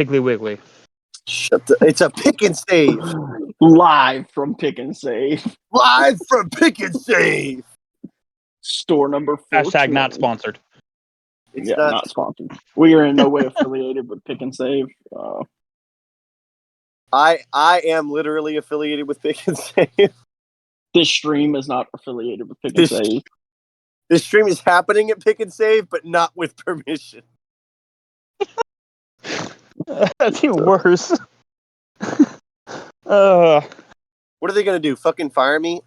Piggly Wiggly. It's a pick and save. Live from Pick and Save. Live from Pick and Save. Store number 4. Hashtag not sponsored. It's not sponsored. We are in no way affiliated with Pick and Save. I am literally affiliated with Pick and Save. This stream is not affiliated with Pick and Save. This stream is happening at Pick and Save, but not with permission. That's even worse. What are they going to do? Fucking fire me?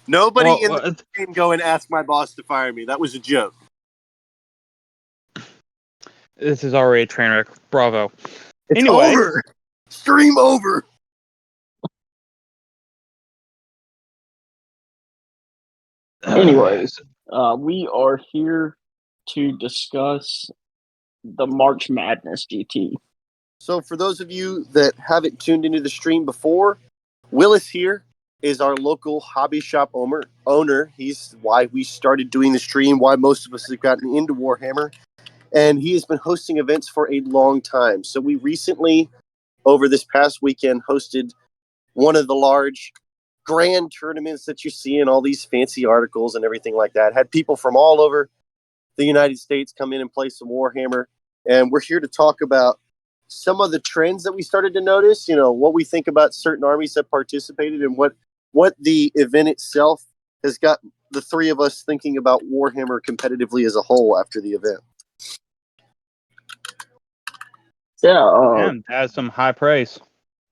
Nobody in the stream go and ask my boss to fire me. That was a joke. This is already a train wreck. Bravo. It's over. Stream over. Anyways, we are here to discuss the March Madness GT. So for those of you that haven't tuned into the stream before, Willis here is our local hobby shop owner. He's why we started doing the stream, why most of us have gotten into WarHammer. And he has been hosting events for a long time. So we recently, over this past weekend, hosted one of the large grand tournaments that you see in all these fancy articles and everything like that. Had people from all over the United States come in and play some WarHammer. And we're here to talk about some of the trends that we started to notice, what we think about certain armies that participated and what the event itself has got the three of us thinking about WarHammer competitively as a whole after the event. Yeah, that's some high praise.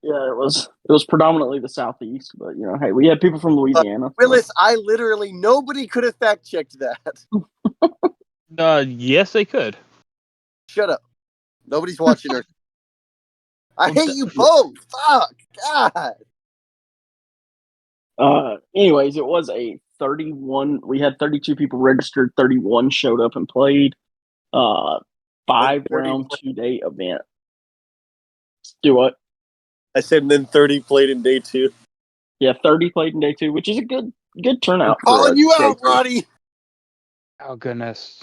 Yeah, it was predominantly the Southeast, but hey, we had people from Louisiana. Willis, nobody could have fact checked that. Yes, they could. Shut up. Nobody's watching her. I hate you both. Fuck. God. Anyways, it was a 31. We had 32 people registered. 31 showed up and played. 5-round 2-day event. Do what? I said, and then 30 played in day 2. Yeah, 30 played in day 2, which is a good turnout. I'm calling you out, Roddy. Oh goodness.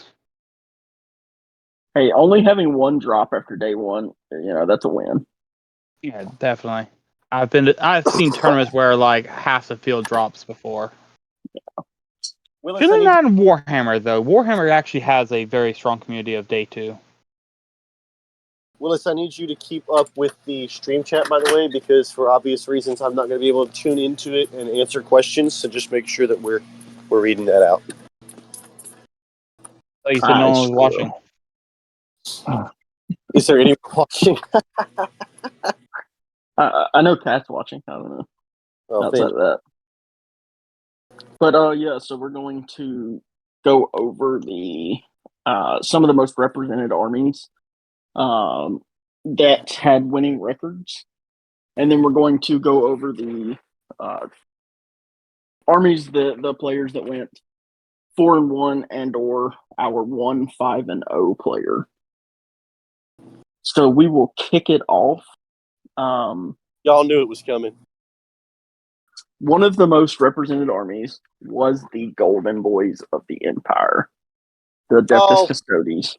Hey, only having one drop after day 1, that's a win. Yeah, definitely. I've seen tournaments where like half the field drops before. Yeah. Really not in Warhammer though. Warhammer actually has a very strong community of day 2. Willis, I need you to keep up with the stream chat, by the way, because for obvious reasons, I'm not going to be able to tune into it and answer questions. So just make sure that we're reading that out. Oh, you said no one was watching. Is there anyone watching? I know Kat's watching. I don't know. Outside of that. But yeah, so we're going to go over the some of the most represented armies that had winning records, and then we're going to go over the armies, the players that went 4-1 and or our 1-5-0 player. So we will kick it off. Y'all knew it was coming. One of the most represented armies was the Golden Boys of the Empire, the Adeptus Custodes.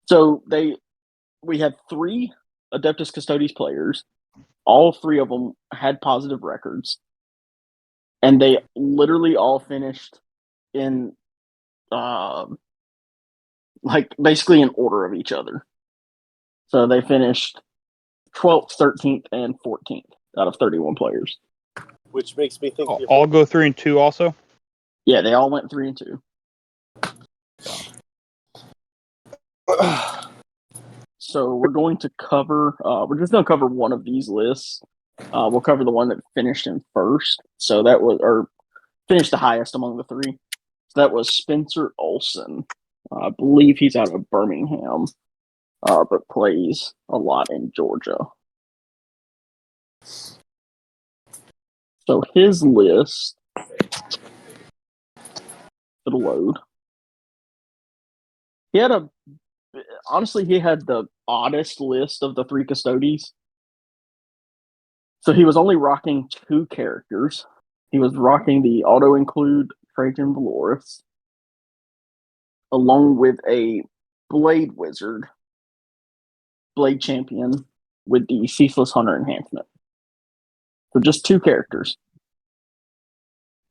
So we had 3 Adeptus Custodes players. All 3 of them had positive records, and they literally all finished in basically in order of each other. So they finished 12th, 13th, and 14th out of 31 players. Which makes me think... all go 3 and 2 also? Yeah, they all went 3 and 2. So we're going to cover... we're just going to cover one of these lists. We'll cover the one that finished in first. So that was... or finished the highest among the 3. So that was Spencer Olson. I believe he's out of Birmingham. But plays a lot in Georgia. So his list, it'll load. He had the oddest list of the 3 Custodes. So he was only rocking 2 characters. He was rocking the auto-include Trajan Valoris, along with a Blade Wizard, Blade Champion with the Ceaseless Hunter enhancement. So just 2 characters.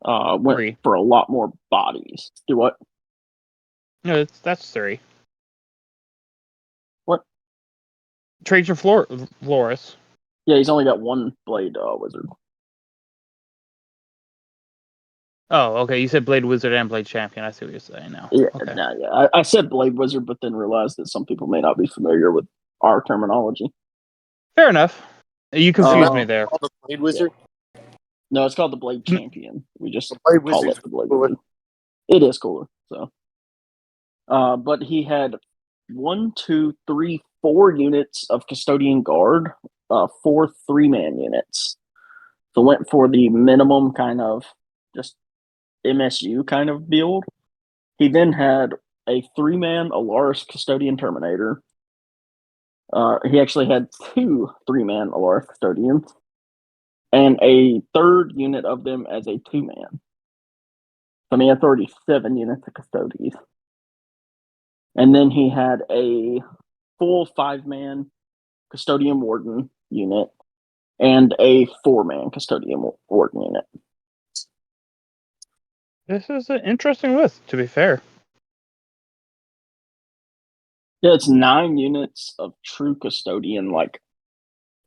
Went 3. for a lot more bodies. Do what? No, that's 3. What? Trajan Flores. Yeah, he's only got 1 Blade Wizard. Oh, okay. You said Blade Wizard and Blade Champion. I see what you're saying now. Yeah, Okay. yeah. I said Blade Wizard, but then realized that some people may not be familiar with our terminology. Fair enough. You confused me there. The Blade Wizard? Yeah. No, it's called the Blade Champion. We just Blade call Wizard's it the Blade cooler. Wizard. It is cooler. So, but he had 1, 2, 3, 4 units of Custodian Guard, 4 3-man units. So went for the minimum kind of just MSU kind of build. He then had a 3-man Alaris Custodian Terminator. He actually had 2 3-man Alaris Custodians, and a 3rd unit of them as a 2-man. I mean, that's already 7 units of Custodians. And then he had a full 5-man Custodian Warden unit and a 4-man Custodian Warden unit. This is an interesting list, to be fair. Yeah, it's 9 units of true Custodian, like,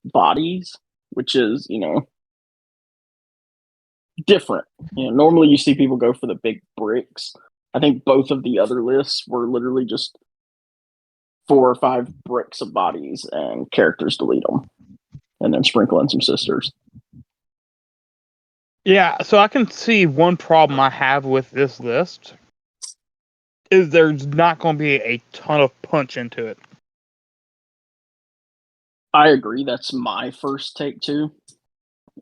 bodies, which is, different. Normally you see people go for the big bricks. I think both of the other lists were literally just 4 or 5 bricks of bodies and characters to lead them, and then sprinkle in some sisters. Yeah, so I can see one problem I have with this list is there's not going to be a ton of punch into it. I agree. That's my first take too.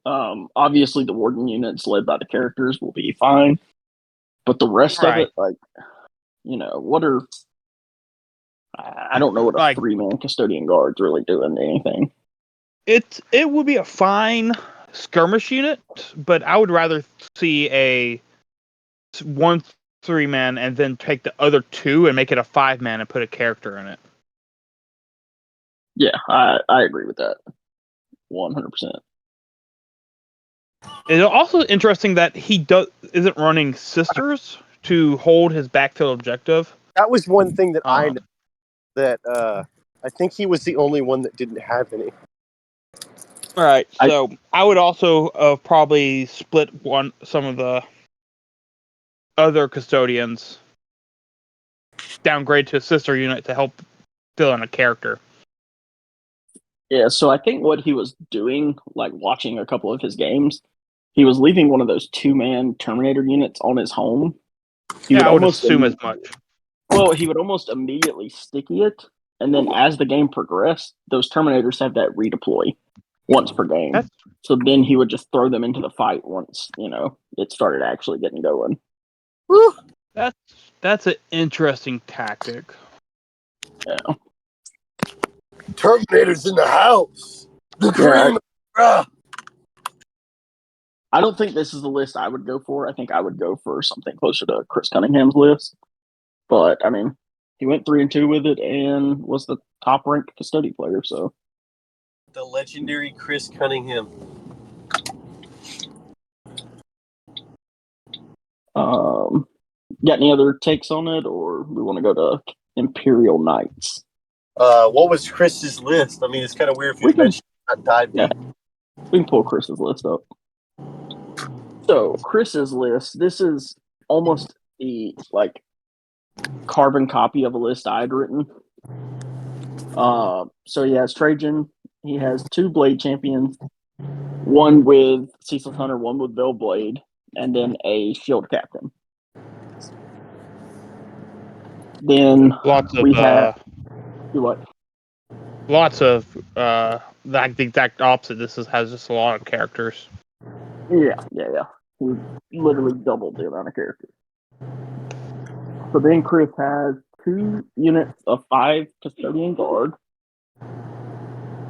Obviously, the Warden units led by the characters will be fine, but the rest of it, like, what are... I don't know what a 3-man Custodian Guard's really doing anything. It would be a fine skirmish unit, but I would rather see a 1 3-man and then take the other 2 and make it a 5-man and put a character in it. Yeah, I agree with that. 100%. It's also interesting that he isn't running sisters to hold his backfill objective. That was one thing that I know, that I think he was the only one that didn't have any. All right, so I would also probably split some of the other custodians, downgrade to a sister unit to help fill in a character. Yeah, so I think what he was doing, like watching a couple of his games, he was leaving one of those 2-man Terminator units on his home. I would assume as much. Well, he would almost immediately sticky it, and then as the game progressed, those Terminators have that redeploy once per game. So then he would just throw them into the fight once, it started actually getting going. Woo! That's an interesting tactic. Yeah. Terminator's in the house. The cream. I don't think this is the list I would go for. I think I would go for something closer to Chris Cunningham's list. But, I mean, he went 3-2 with it and was the top-ranked Custody player, so. The legendary Chris Cunningham. Got any other takes on it, or we want to go to Imperial Knights? What was Chris's list? I mean, it's kind of weird if you mentioned not dive deep. Yeah. We can pull Chris's list up. So, Chris's list, this is almost the, carbon copy of a list I had written. So he has Trajan. He has 2 Blade Champions, 1 with Cecil Hunter, 1 with Bell Blade, and then a Shield Captain. Then we have what? Lots of the exact opposite. Has just a lot of characters. Yeah. He literally doubled the amount of characters. So then Chris has 2 units of 5 Custodian Guard,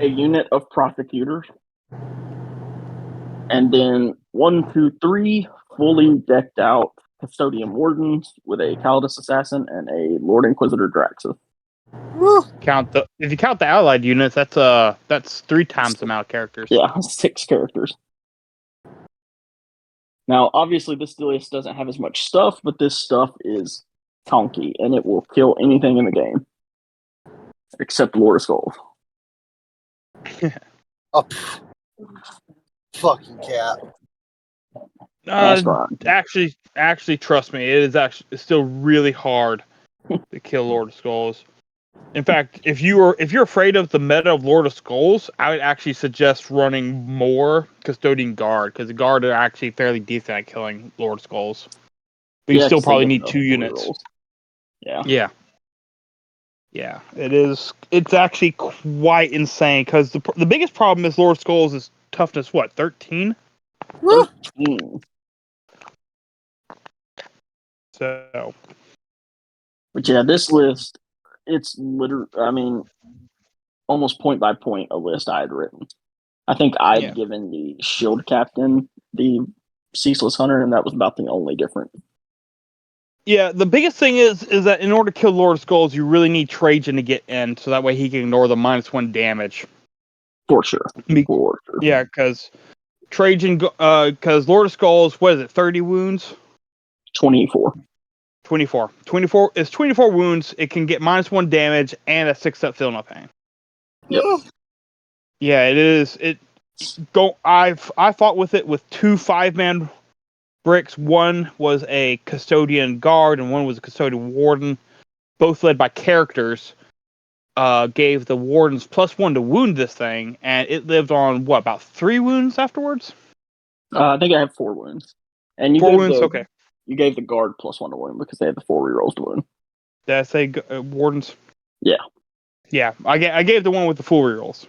a unit of Prosecutors, and then 1, 2, 3 fully decked out Custodian Wardens with a Calidus Assassin and a Lord Inquisitor Draxus. If you count the allied units, that's 3 times the amount of characters. Yeah, 6 characters. Now, obviously, this list doesn't have as much stuff, but this stuff is tonky, and it will kill anything in the game. Except Lord of Skulls. Oh, fucking cat. Actually, trust me, it's still really hard to kill Lord of Skulls. In fact, if you're afraid of the meta of Lord of Skulls, I would actually suggest running more Custodian Guard, because the Guard are actually fairly decent at killing Lord of Skulls. But you still probably need 2 units. Rolls. Yeah. Yeah, it is. It's actually quite insane, because the biggest problem is Lord of Skulls is toughness, what, 13? 13. So. But yeah, this list, it's literally, I mean, almost point by point a list I had written. I think I'd given the Shield Captain the Ceaseless Hunter, and that was about the only difference. Yeah, the biggest thing is that in order to kill Lord of Skulls, you really need Trajan to get in, so that way he can ignore the -1 damage. For sure. Yeah, because Trajan, because Lord of Skulls, what is it, 30 wounds? 24. 24. 24 is 24 wounds. It can get -1 damage and a 6-step feel no pain. Yep. Yeah, it is. I fought with it with 2 5-man bricks. One was a Custodian Guard and one was a Custodian Warden, both led by characters. Gave the Wardens +1 to wound this thing, and it lived on about 3 wounds afterwards? I think I have 4 wounds. And you 4 wounds? Okay. You gave the Guard +1 to wound because they had the 4 rerolls to wound. Did I say Wardens? Yeah. Yeah, I gave the one with the full rerolls.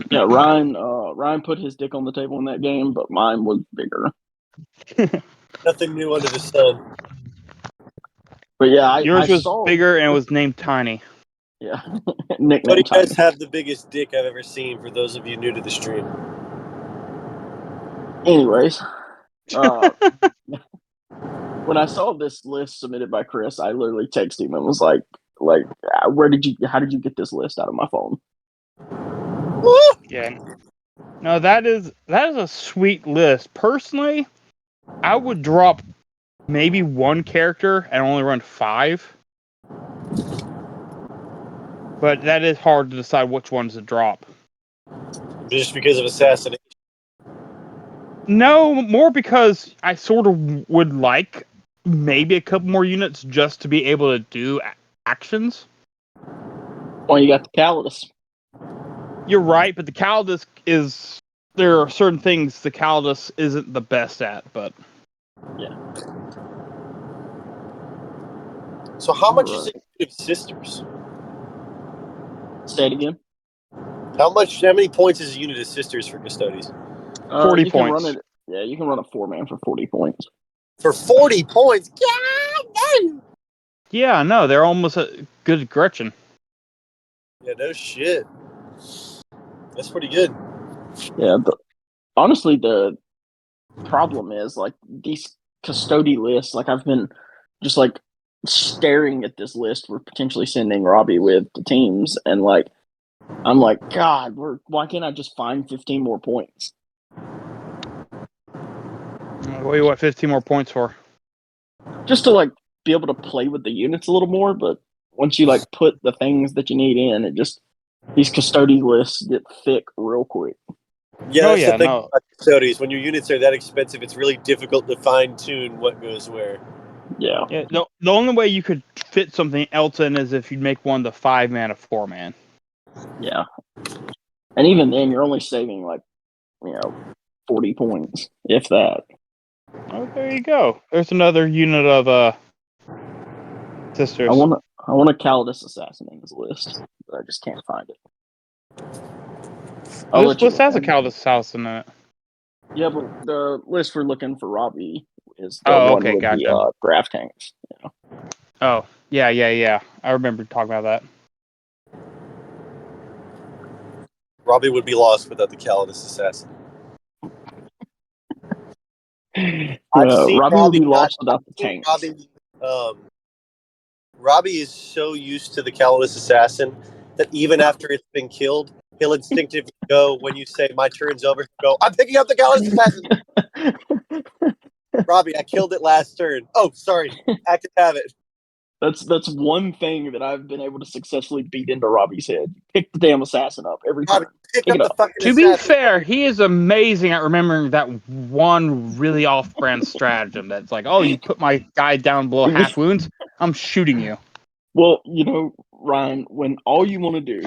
Yeah, Ryan put his dick on the table in that game, but mine was bigger. Nothing new under the sun. But yeah, yours was bigger and it was named Tiny. Yeah, nickname Cody Tiny. does have the biggest dick I've ever seen. For those of you new to the stream. Anyways, when I saw this list submitted by Chris, I literally texted him and was like, how did you get this list out of my phone? Yeah. No, that is a sweet list. Personally, I would drop maybe 1 character and only run 5. But that is hard to decide which ones to drop. Just because of assassination? No, more because I sort of would like maybe a couple more units just to be able to do actions. Well, you got the Calidus. You're right, but the Calidus is... There are certain things the Calidus isn't the best at, but... Yeah. So how much is it of Sisters? Say it again. How many points is a unit of Sisters for Custodies? 40 points. You can run a 4-man for 40 points. For 40 points? God damn! Yeah, no, they're almost a good Gretchen. Yeah, no shit. That's pretty good. Yeah, honestly, the problem is, like, these Custody lists, like, I've been just, like, staring at this list we're potentially sending Robbie with the teams, and, like, I'm like, God, why can't I just find 15 more points? What do you want 15 more points for? Just to, like, be able to play with the units a little more, but once you, like, put the things that you need in, it just... These Custody lists get thick real quick. Yeah, that's the thing about Custodies. When your units are that expensive, it's really difficult to fine-tune what goes where. Yeah. The only way you could fit something else in is if you make one the 5-man, a 4-man. Yeah. And even then, you're only saving, like, 40 points, if that. Oh, there you go. There's another unit of Sisters. I want a Calidus Assassin in this list, but I just can't find it. This list has a Calidus Assassin in it. Yeah, but the list we're looking for Robbie is the one with gotcha. the draft tanks. Yeah. Oh, yeah. I remember talking about that. Robbie would be lost without the Calidus Assassin. Yeah, I've seen Robbie would be lost without the seen tanks. Robbie is so used to the Calidus Assassin that even after it's been killed, he'll instinctively go, when you say, my turn's over, he'll go, I'm picking up the Calidus Assassin. Robbie, I killed it last turn. Oh, sorry. I could have it. That's one thing that I've been able to successfully beat into Robbie's head. Pick the damn assassin up every Robbie, turn. pick Pick up it the up. fucking To assassin. be fair, he is amazing at remembering that one really off-brand stratagem. That's like, oh, you put my guy down below half wounds, I'm shooting you. Well, Ryan, when all you want to do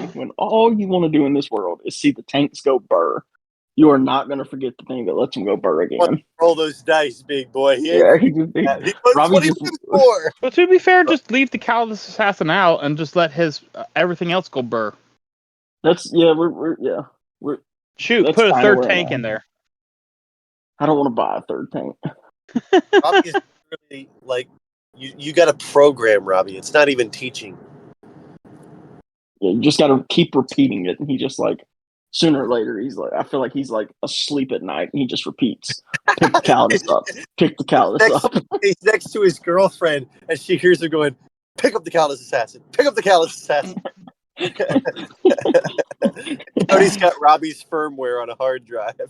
in this world is see the tanks go burr, you are not going to forget the thing that lets them go burr again. Roll those dice, big boy. He Robbie what he just looking for. But to be fair, just leave the Calidus Assassin out and just let his everything else go burr. we're Shoot, that's put a kinda third where I'm tank at. in there. I don't want to buy a third tank. Robbie is really like you got to program Robbie. It's not even teaching. Yeah, you just got to keep repeating it, and he just like sooner or later I feel like he's like asleep at night, and he just repeats, "Pick the Calidus up, pick the Calidus up." He's next to his girlfriend, and she hears her going, "Pick up the Calidus Assassin. Pick up the Calidus Assassin." Cody's got Robbie's firmware on a hard drive.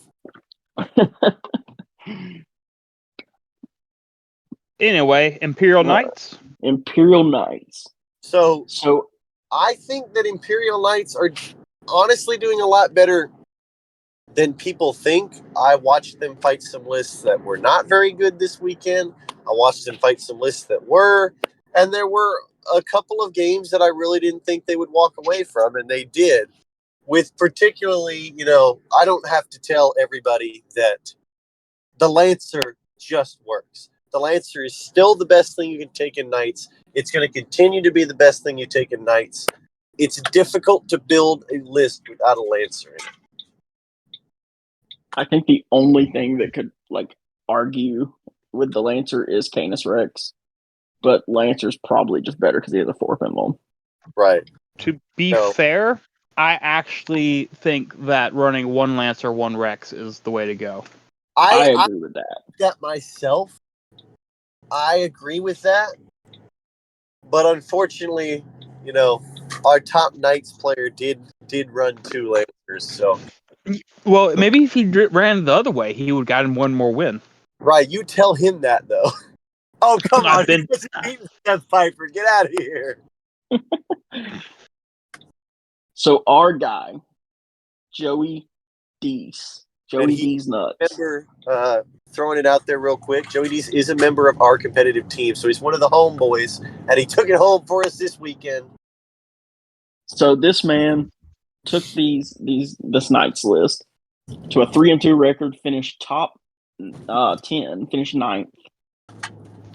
Anyway, Imperial Knights. Imperial Knights. So So I think that Imperial Knights are honestly doing a lot better than people think. I watched them fight some lists that were not very good this weekend. I watched them fight some lists that were, and there were a couple of games that I really didn't think they would walk away from, and they did. With particularly, I don't have to tell everybody that the Lancer just works. The Lancer is still the best thing you can take in Knights. It's going to continue to be the best thing you take in Knights. It's difficult to build a list without a Lancer in it. I think the only thing that could argue with the Lancer is Canis Rex, but Lancer's probably just better because he has a 4th emblem. Right. To be fair, I actually think that running one Lancer, one Rex is the way to go. I agree with that. That myself. I agree with that. But unfortunately, our top Knights player did run 2 Lancers. So, well, maybe if he ran the other way, he would have gotten one more win. Right, you tell him that though. Oh, come on! He's beating Seth Piper. Get out of here. So our guy, Joey Deese. Joey Deese nuts. Remember, throwing it out there real quick, Joey Deese is a member of our competitive team, so he's one of the homeboys, and he took it home for us this weekend. So this man took this Knights list to a 3-2 record, finished top 10, finished 9th,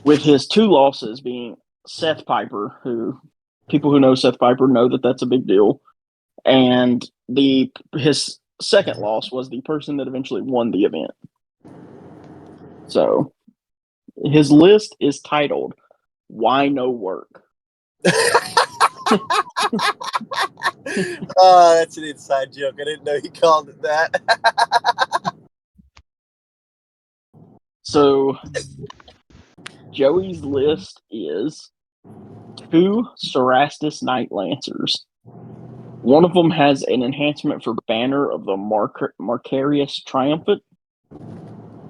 with his 2 losses being Seth Piper, who people who know Seth Piper know that that's a big deal, and his second loss was the person that eventually won the event. So his list is titled "Why No Work." Oh, that's an inside joke. I didn't know he called it that. So Joey's list is 2 Cerastus Knight Lancers. One of them has an enhancement for Banner of the Marcarius Triumphant.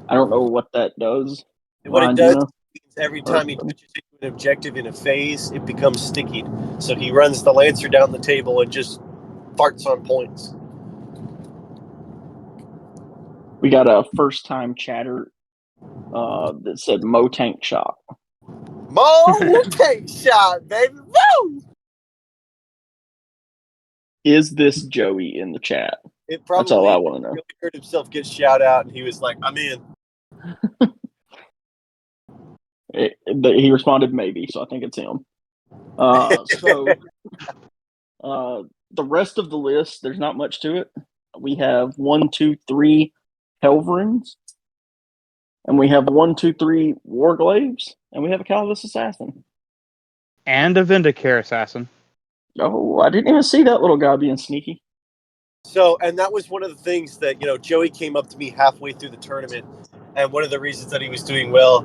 I don't know what that does. What it does is every time he touches an objective in a phase, it becomes sticky. So he runs the Lancer down the table and just farts on points. We got a first-time chatter that said Mo Tank Shot. Mo Tank Shot, baby! Woo! Is this Joey in the chat? That's all I want to know. He heard himself get shout out, and he was like, "I'm in." He responded maybe, so I think it's him. The rest of the list, there's not much to it. We have 1, 2, 3 Helverins, and we have 1, 2, 3 Warglaves, and we have a Calidus Assassin. And a Vindicare Assassin. Oh, I didn't even see that little guy being sneaky. So, and that was one of the things that, Joey came up to me halfway through the tournament, and one of the reasons that he was doing well,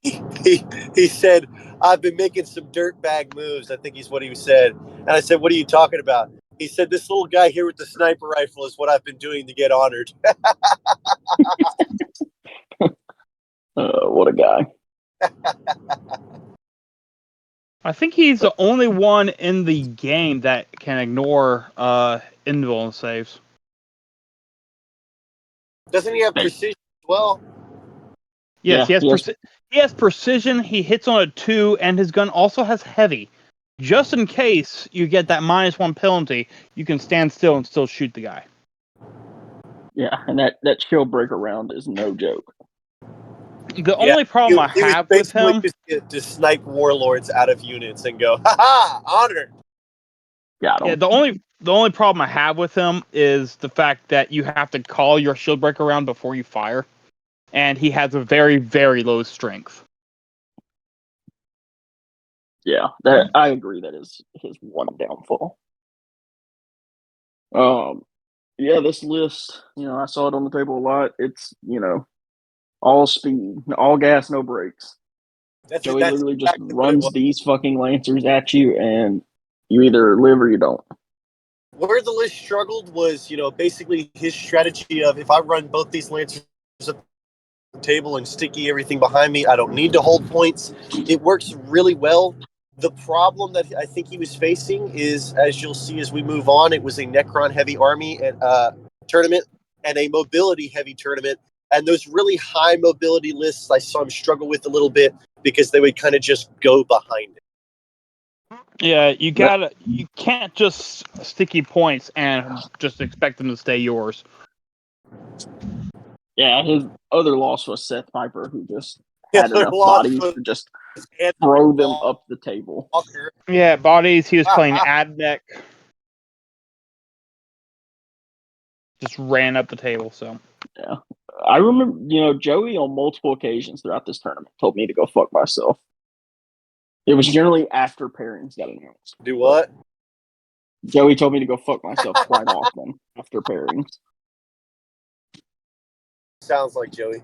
he said, "I've been making some dirtbag moves." I think he's what he said. And I said, "What are you talking about?" He said, "This little guy here with the sniper rifle is what I've been doing to get honored." What a guy. I think he's the only one in the game that can ignore invuln saves. Doesn't he have precision as well? Yes, Yeah, he has precision, he hits on a 2, and his gun also has heavy. Just in case you get that -1 penalty, you can stand still and still shoot the guy. Yeah, and that shield breaker round is no joke. The only problem I He was have with him... just to snipe warlords out of units and go, "Ha-ha! Honored!" Got him. Yeah, the only problem I have with him is the fact that you have to call your shield breaker round before you fire. And he has a very, very low strength. Yeah, that I agree. That is his one downfall. Yeah, this list, I saw it on the table a lot. It's all speed, all gas, no brakes. Joey literally just runs these fucking lancers at you, and you either live or you don't. Where the list struggled was, basically his strategy of, if I run both these lancers up the table and sticky everything behind me, I don't need to hold points. It works really well. The problem that I think he was facing is, as you'll see as we move on, it was a Necron-heavy army tournament and a mobility-heavy tournament. And those really high mobility lists, I saw him struggle with a little bit because they would kind of just go behind it. Yeah, you can't just sticky points and just expect them to stay yours. Yeah, his other loss was Seth Piper, who just had enough bodies to just throw them up the table. Yeah, bodies. He was playing Admech. Just ran up the table, so. Yeah. I remember, Joey on multiple occasions throughout this tournament told me to go fuck myself. It was generally after pairings got announced. Do what? Joey told me to go fuck myself quite often after pairings. Sounds like Joey.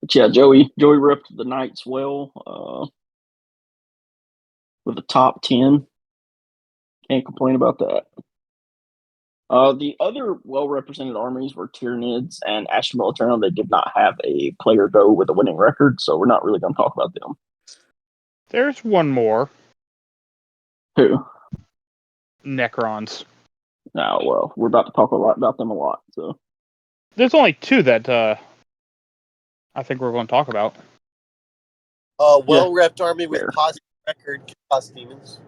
But yeah, Joey ripped the Knights well with a top 10. Can't complain about that. The other well-represented armies were Tyranids and Astra Militarum. They did not have a player go with a winning record, so we're not really going to talk about them. There's one more. Who? Necrons. Oh, well, we're about to talk about them a lot. So there's only 2 that I think we're going to talk about. Well-repped army with positive record, Chaos Demons.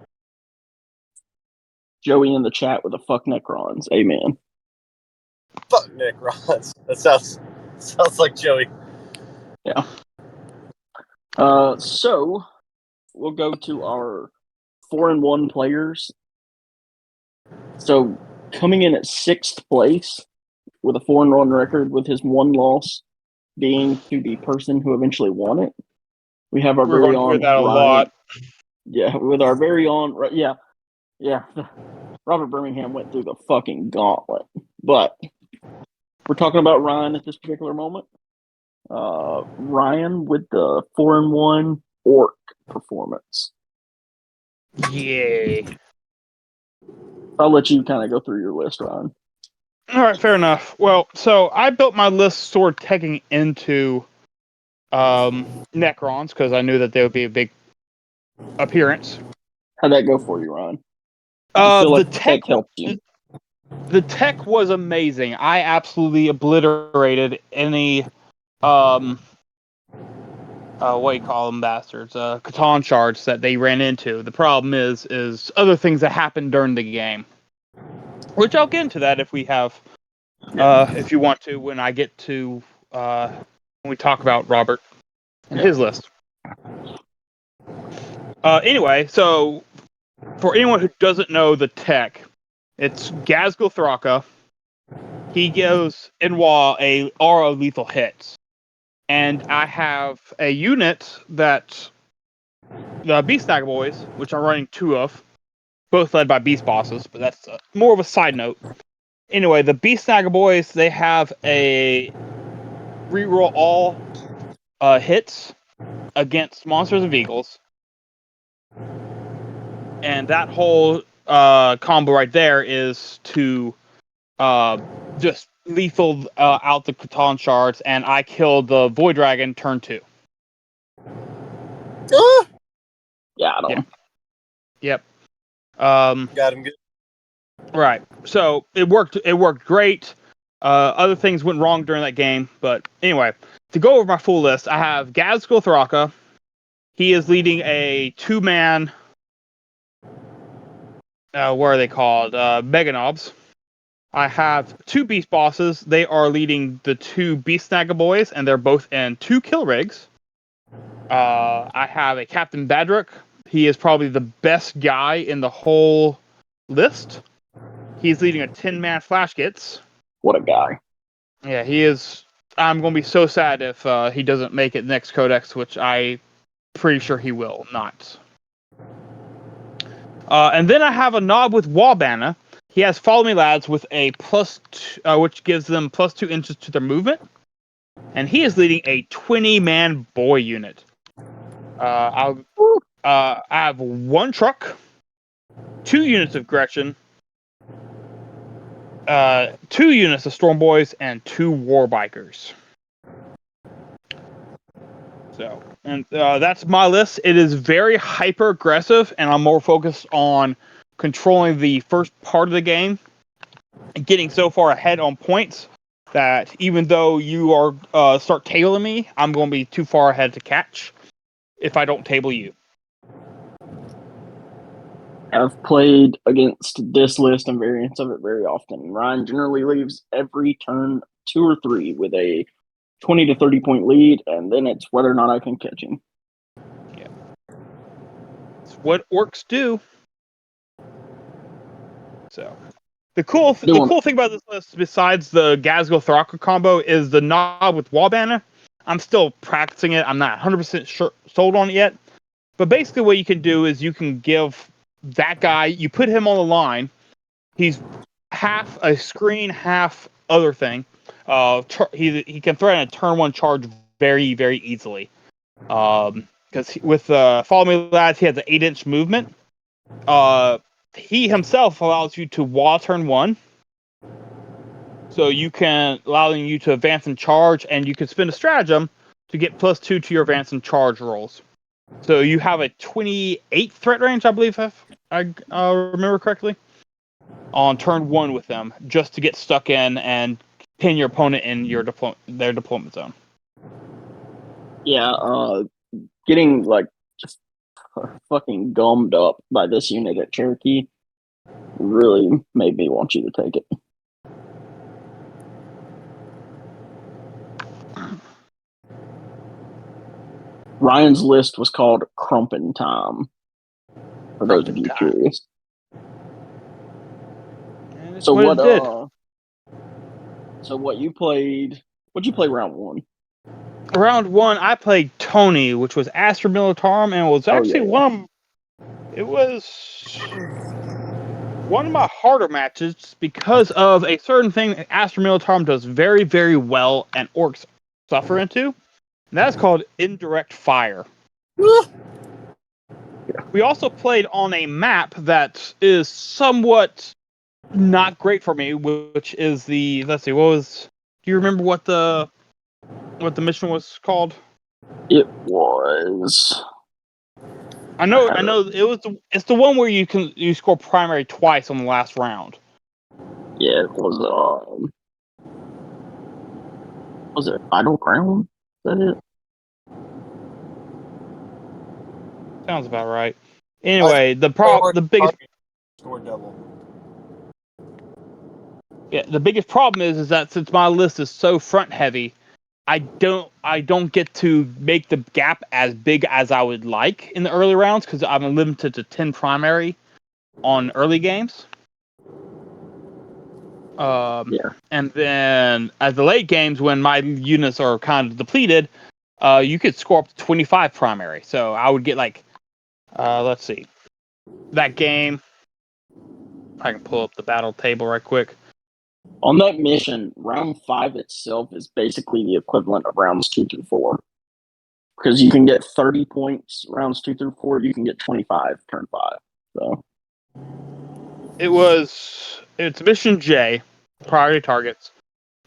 Joey in the chat with a fuck Necrons. Amen. Fuck Necrons. That sounds like Joey. Yeah. So we'll go to our 4-1 players. So coming in at 6th place with a 4-1 record, with his one loss being to the person who eventually won it. We have our very own hear that Ryan. A lot. Yeah, with our very own yeah. Robert Birmingham went through the fucking gauntlet. But we're talking about Ryan at this particular moment. Ryan with the 4-1 orc performance. Yay. I'll let you kind of go through your list, Ryan. All right, fair enough. Well, so I built my list sort of taking into Necrons because I knew that they would be a big appearance. How'd that go for you, Ryan? The tech helped you. The tech was amazing. I absolutely obliterated any what do you call them bastards? Catan shards that they ran into. The problem is other things that happened during the game. Which I'll get into that if we have if you want to, when I get to when we talk about Robert and his list. Anyway, so for anyone who doesn't know the tech, it's Gazgul Thraka. He gives Enwa a aura of lethal hits. And I have a unit that the Beast Snagger Boys, which I'm running 2 of, both led by Beast Bosses, but that's more of a side note. Anyway, the Beast Snagger Boys, they have a reroll all hits against monsters and vehicles, and that whole combo right there is to just lethal out the Catan shards, and I killed the Void Dragon turn 2. Yeah, I don't. Yeah. Yep. Got him good. Right. So it worked. It worked great. Other things went wrong during that game, but anyway, to go over my full list, I have Gazgul Thraka. He is leading a 2-man. What are they called? Mega Knobs. I have 2 beast bosses. They are leading the 2 beast snagga boys, and they're both in 2 kill rigs. I have a Captain Badrick. He is probably the best guy in the whole list. He's leading a 10-man Flash Gits. What a guy. Yeah, he is. I'm going to be so sad if he doesn't make it next Codex, which I'm pretty sure he will not. And then I have a Knob with Wallbanna. He has Follow Me Lads with a which gives them +2 inches to their movement. And he is leading a 20-man boy unit. I have 1 truck, 2 units of Gretchen, 2 units of Storm Boys, and 2 War Bikers. So, and that's my list. It is very hyper aggressive, and I'm more focused on controlling the first part of the game and getting so far ahead on points that even though you are start tabling me, I'm going to be too far ahead to catch if I don't table you. I've played against this list and variants of it very often. Ryan generally leaves every turn 2 or 3 with a 20 to 30 point lead, and then it's whether or not I can catch him. Yeah. It's what orcs do. So, the cool thing about this list, besides the Gazgul Thraka combo, is the Knob with Wallbanna. I'm still practicing it. I'm not 100% sold on it yet. But basically what you can do is you can give that guy, you put him on the line. He's half a screen, half other thing. He can threaten a turn 1 charge very, very easily. Because with Follow Me Lads, he has an 8-inch movement. He himself allows you to wall turn 1. So you can allowing you to advance and charge, and you can spend a stratagem to get +2 to your advance and charge rolls. So you have a 28 threat range, I believe, if I remember correctly, on turn 1 with them, just to get stuck in and pin your opponent in their deployment zone. Yeah, getting like just fucking gummed up by this unit at Cherokee really made me want you to take it. Ryan's list was called Crumpin' Time, for those of you curious. So what you played? What'd you play round 1? Round 1, I played Tony, which was Astra Militarum, and it was actually one of my harder matches because of a certain thing that Astra Militarum does very, very well and orcs suffer into. And that's called indirect fire. We also played on a map that is somewhat not great for me, which is the, let's see, do you remember what the mission was called? It was. I know it's the one where you score primary twice on the last round. Yeah, it was it Battleground? Is that it? Sounds about right. Anyway, the biggest score double. Yeah, the biggest problem is that since my list is so front heavy, I don't get to make the gap as big as I would like in the early rounds because I'm limited to 10 primary on early games. And then at the late games when my units are kind of depleted, you could score up to 25 primary. So I would get like, let's see, that game. I can pull up the battle table right quick. On that mission, round 5 itself is basically the equivalent of rounds 2 through 4. Because you can get 30 points rounds 2 through 4, you can get 25 turn 5. So It's mission J, priority targets,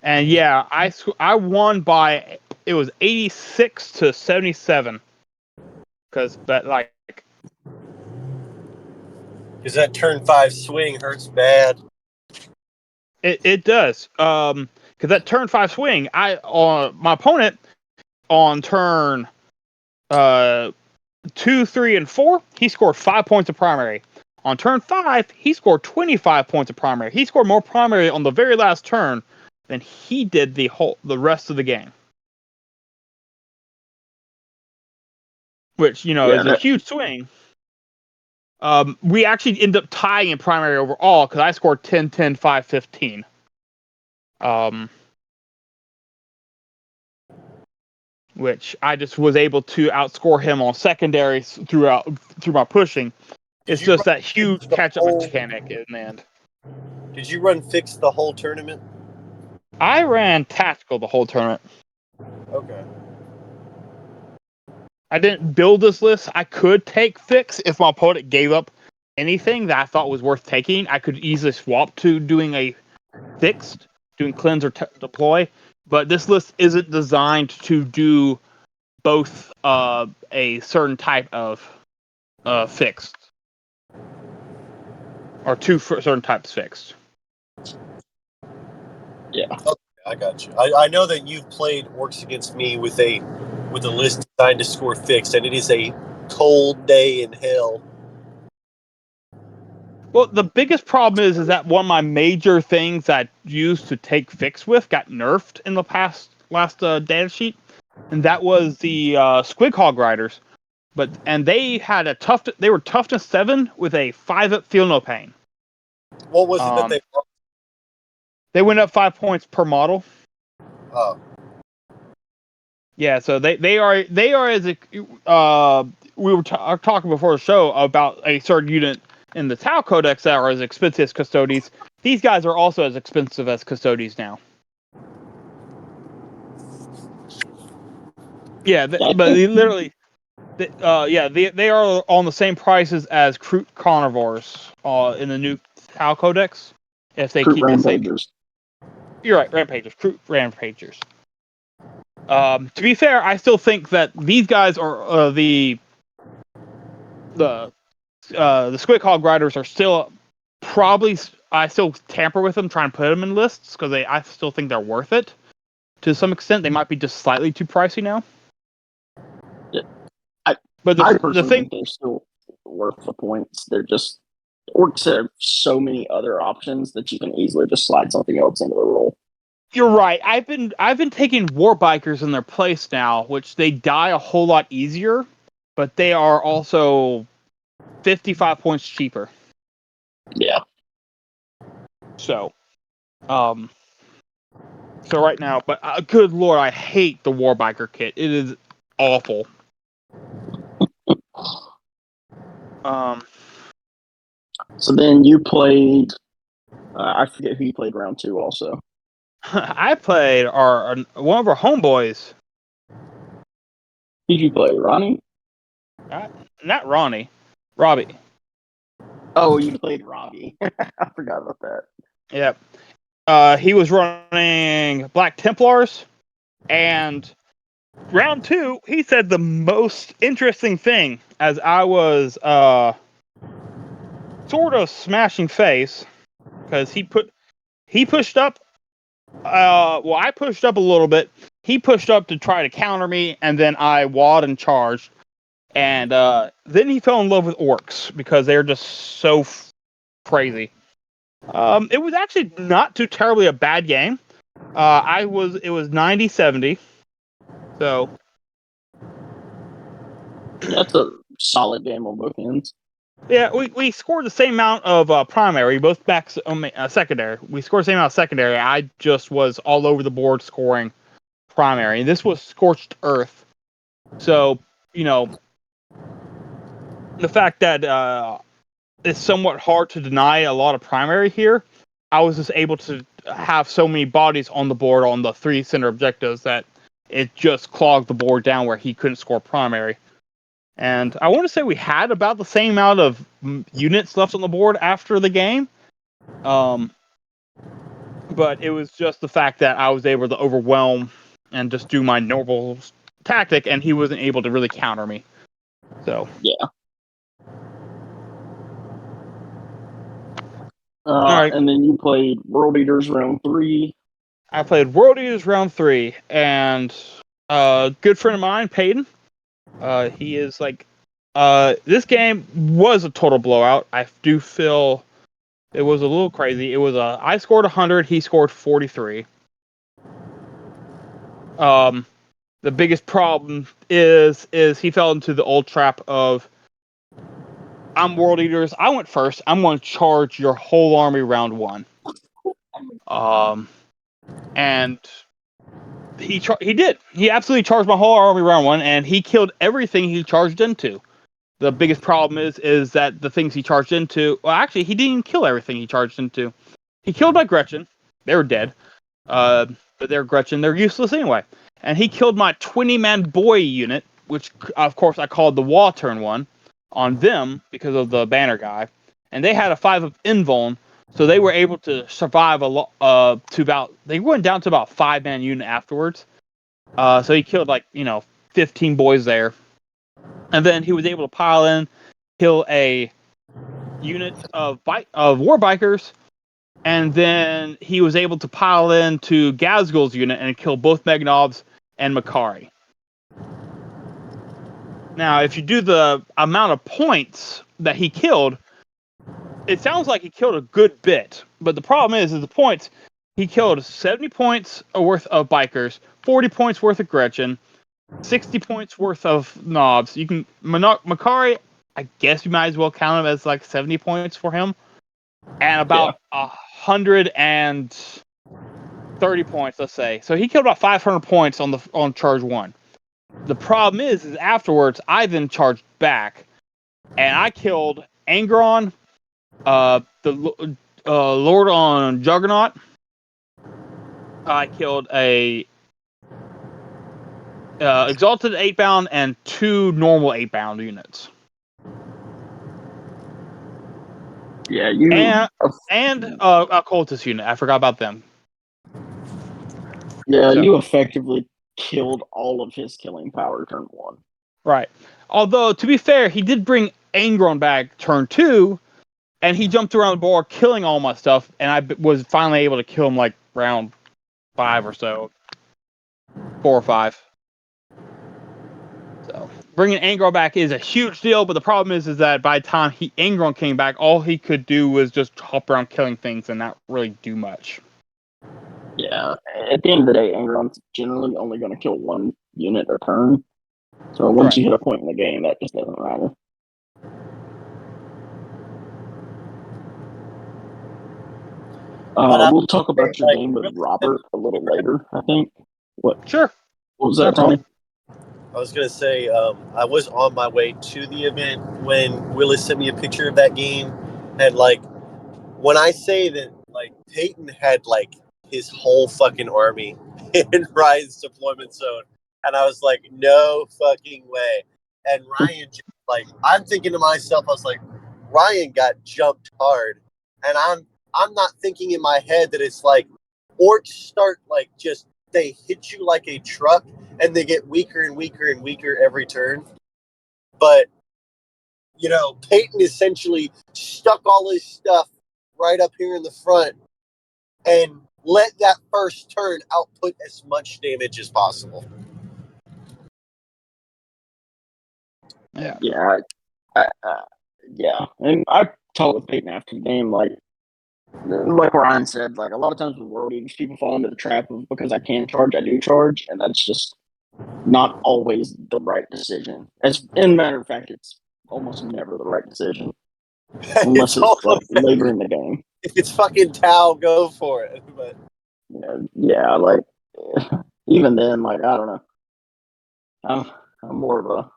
and yeah, I won by it was 86 to 77 because that that turn 5 swing hurts bad. it does because that turn 5 swing my opponent on turn 2, 3, and 4 he scored 5 points of primary. On turn 5 he scored 25 points of primary. He scored more primary on the very last turn than he did the rest of the game, which is a huge swing. We actually end up tying in primary overall because I scored 10, 10, 5, 15. Which I just was able to outscore him on secondaries through my pushing. It's just that huge catch-up mechanic in the end. Did you run fix the whole tournament? I ran tactical the whole tournament. Okay. I didn't build this list. I could take fix if my opponent gave up anything that I thought was worth taking. I could easily swap to doing a fixed, doing cleanse or deploy. But this list isn't designed to do both a certain type of fixed or two certain types fixed. Yeah. Okay, I got you. I know that you've played Orcs Against Me with a list designed to score fixed, and it is a cold day in hell. Well, the biggest problem is that one of my major things I used to take fix with got nerfed in the last data sheet, and that was the Squig Hog Riders. And they had they were toughness 7 with a 5-up feel no pain. What was it that they? They went up 5 points per model. Oh. Yeah, so they are as we were talking before the show about a certain unit in the Tau Codex that are as expensive as Custodes. These guys are also as expensive as Custodes now. Yeah, but they literally, they are on the same prices as Crute Carnivores in the new Tau Codex. If they keep the same. You're right, Rampagers, Crute Rampagers. To be fair, I still think that these guys are the Squig Hog Riders are still probably. I still tamper with them, try and put them in lists because I still think they're worth it to some extent. They might be just slightly too pricey now. Yeah. But I personally think they're still worth the points. They're just Orcs have so many other options that you can easily just slide something else into the role. You're right. I've been taking War Bikers in their place now, which they die a whole lot easier, but they are also 55 points cheaper. Yeah. So right now, but good lord, I hate the War Biker kit. It is awful. So then you played. I forget who you played round 2 also. I played one of our homeboys. Who did you play, Ronnie? Not Ronnie. Robbie. Oh, you played Robbie. I forgot about that. Yep. He was running Black Templars, and round 2, he said the most interesting thing as I was sort of smashing face because he pushed up. I pushed up a little bit. He pushed up to try to counter me, and then I wad and charged. And then he fell in love with orcs because they're just so crazy. It was actually not too terribly a bad game. It was 90-70. So That's a solid game on both ends. yeah, we scored the same amount of primary, both back secondary. We scored the same amount of secondary. I just was all over the board scoring primary. This was scorched earth. So, the fact that it's somewhat hard to deny a lot of primary here, I was just able to have so many bodies on the board on the 3 center objectives that it just clogged the board down where he couldn't score primary. And I want to say we had about the same amount of units left on the board after the game. But it was just the fact that I was able to overwhelm and just do my normal tactic, and he wasn't able to really counter me. So Yeah. right. And then you played World Eaters round 3. I played World Eaters round 3, and a good friend of mine, Peyton, he is like, this game was a total blowout. I do feel it was a little crazy. It was I scored 100, he scored 43. The biggest problem is he fell into the old trap of, I'm World Eaters, I went first, I'm going to charge your whole army round 1. And he did. He absolutely charged my whole army round 1, and he killed everything he charged into. The biggest problem is that the things he charged into, well, actually, he didn't even kill everything he charged into. He killed my Gretchen. They were dead. But they're Gretchen. They're useless anyway. And he killed my 20-man boy unit, which, of course, I called the wall turn 1 on them because of the banner guy. And they had a 5 of invuln, so they were able to survive they went down to about 5-man unit afterwards. So he killed 15 boys there. And then he was able to pile in, kill a unit of war bikers, and then he was able to pile into Gazgul's unit and kill both Megnobs and Makari. Now, if you do the amount of points that he killed, it sounds like he killed a good bit. But the problem is the points, he killed 70 points worth of bikers, 40 points worth of Gretchen, 60 points worth of knobs. You can Makari, I guess you might as well count him as 70 points for him, and about 130 points, let's say. So he killed about 500 points on charge 1. The problem is afterwards I then charged back, and I killed Angron, the Lord on Juggernaut. I killed a Exalted 8-bound and 2 normal 8-bound units. Yeah, you and a cultist unit. I forgot about them. Yeah, so you effectively killed all of his killing power turn 1. Right. Although, to be fair, he did bring Angron back turn 2, and he jumped around the board killing all my stuff, and I was finally able to kill him round 5 or so. 4 or 5. So, bringing Angron back is a huge deal, but the problem is that by the time Angron came back, all he could do was just hop around killing things and not really do much. Yeah, at the end of the day, Angron's generally only going to kill 1 unit a turn. So once you hit a point in the game, that just doesn't matter. We'll talk about your game with Robert a little later, I think. What? Sure. What was that, Tony? I was going to say, I was on my way to the event when Willis sent me a picture of that game. And, when I say that, Peyton had, his whole fucking army in Ryan's deployment zone. And I was like, no fucking way. And Ryan, I'm thinking to myself, I was like, Ryan got jumped hard. And I'm not thinking in my head that it's orcs start they hit you like a truck and they get weaker and weaker and weaker every turn. But, Peyton essentially stuck all his stuff right up here in the front and let that first turn output as much damage as possible. Yeah. Yeah. Yeah. And I talked with Peyton after the game, like Ryan said, a lot of times with World Eaters, people fall into the trap of because I can charge, I do charge, and that's just not always the right decision. As in matter of fact, it's almost never the right decision. Unless it's later in the game. If it's fucking Tau, go for it. But yeah, even then, I don't know. I'm more of a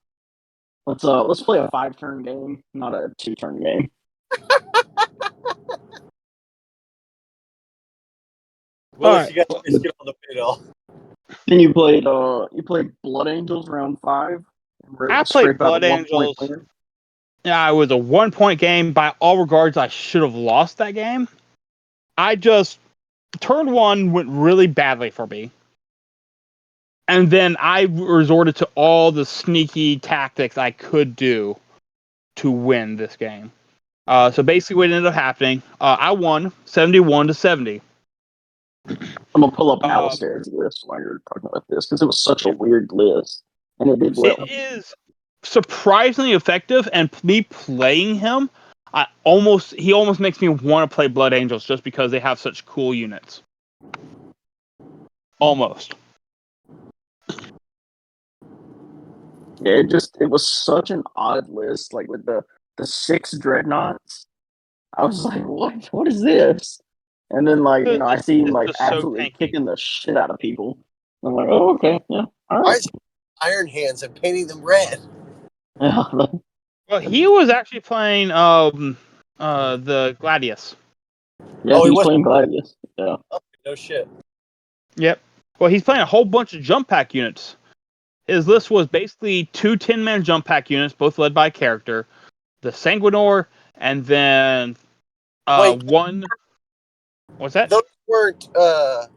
let's play a 5-turn game, not a 2-turn game. Willis, right. you got to get on the middle. Then you played Blood Angels round 5, where it I was played scraped out a Blood 1 point Angels. win. Yeah, it was a 1 point game. By all regards, I should have lost that game. Turn 1 went really badly for me. And then I resorted to all the sneaky tactics I could do to win this game. So basically what ended up happening, I won 71-70. I'm gonna pull up Um, Alistair's list while you're talking about this because it was such a yeah. weird list and it did It well. is surprisingly effective, and me playing him, he almost makes me want to play Blood Angels just because they have such cool units. Almost. Yeah, it was such an odd list, like with the 6 dreadnoughts. I was like, what is this? And then like, I see him It's like just so absolutely tanky. kicking the shit out of people. I'm like, oh, okay, yeah, all Why right. is he Iron Hands and painting them red? Yeah, Well, he was actually playing the Gladius. yeah, Oh, he he's was. playing Gladius. Yeah. Oh, no shit. Yep. Well, he's playing a whole bunch of jump pack units. His list was basically 2 10-man jump pack units, both led by a character, the Sanguinor, and then Wait, one. What's that? those weren't the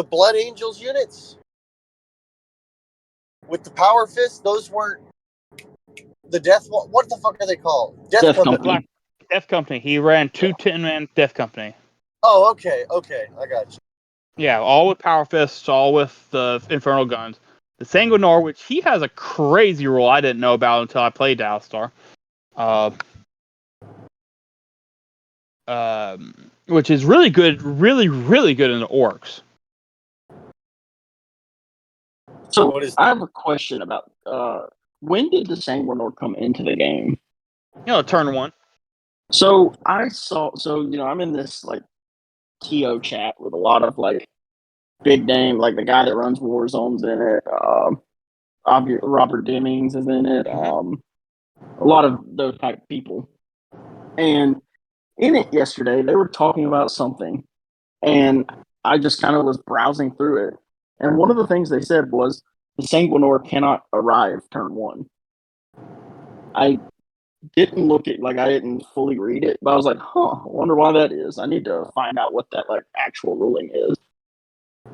Blood Angels units with the Power Fist. Those weren't the Death. What the fuck are they called? Death The Company. Black Death Company. He ran 2 Yeah. 10-man Death Company. Oh, okay, I got you. Yeah, all with Power Fists, all with the Infernal Guns. The Sanguinor, which he has a crazy rule I didn't know about until I played Dalstar. Which is really good, really, really good in the orcs. So What is I have a question about when did the Sanguinor come into the game? Turn 1. So I'm in this like TO chat with a lot of like big name, like the guy that runs Warzone's in it. Robert Demings is in it. A lot of those type of people. And in it yesterday, they were talking about something, and I just kind of was browsing through it. And one of the things they said was the Sanguinor cannot arrive turn 1. I didn't I didn't fully read it, but I was like, I wonder why that is. I need to find out what that like actual ruling is.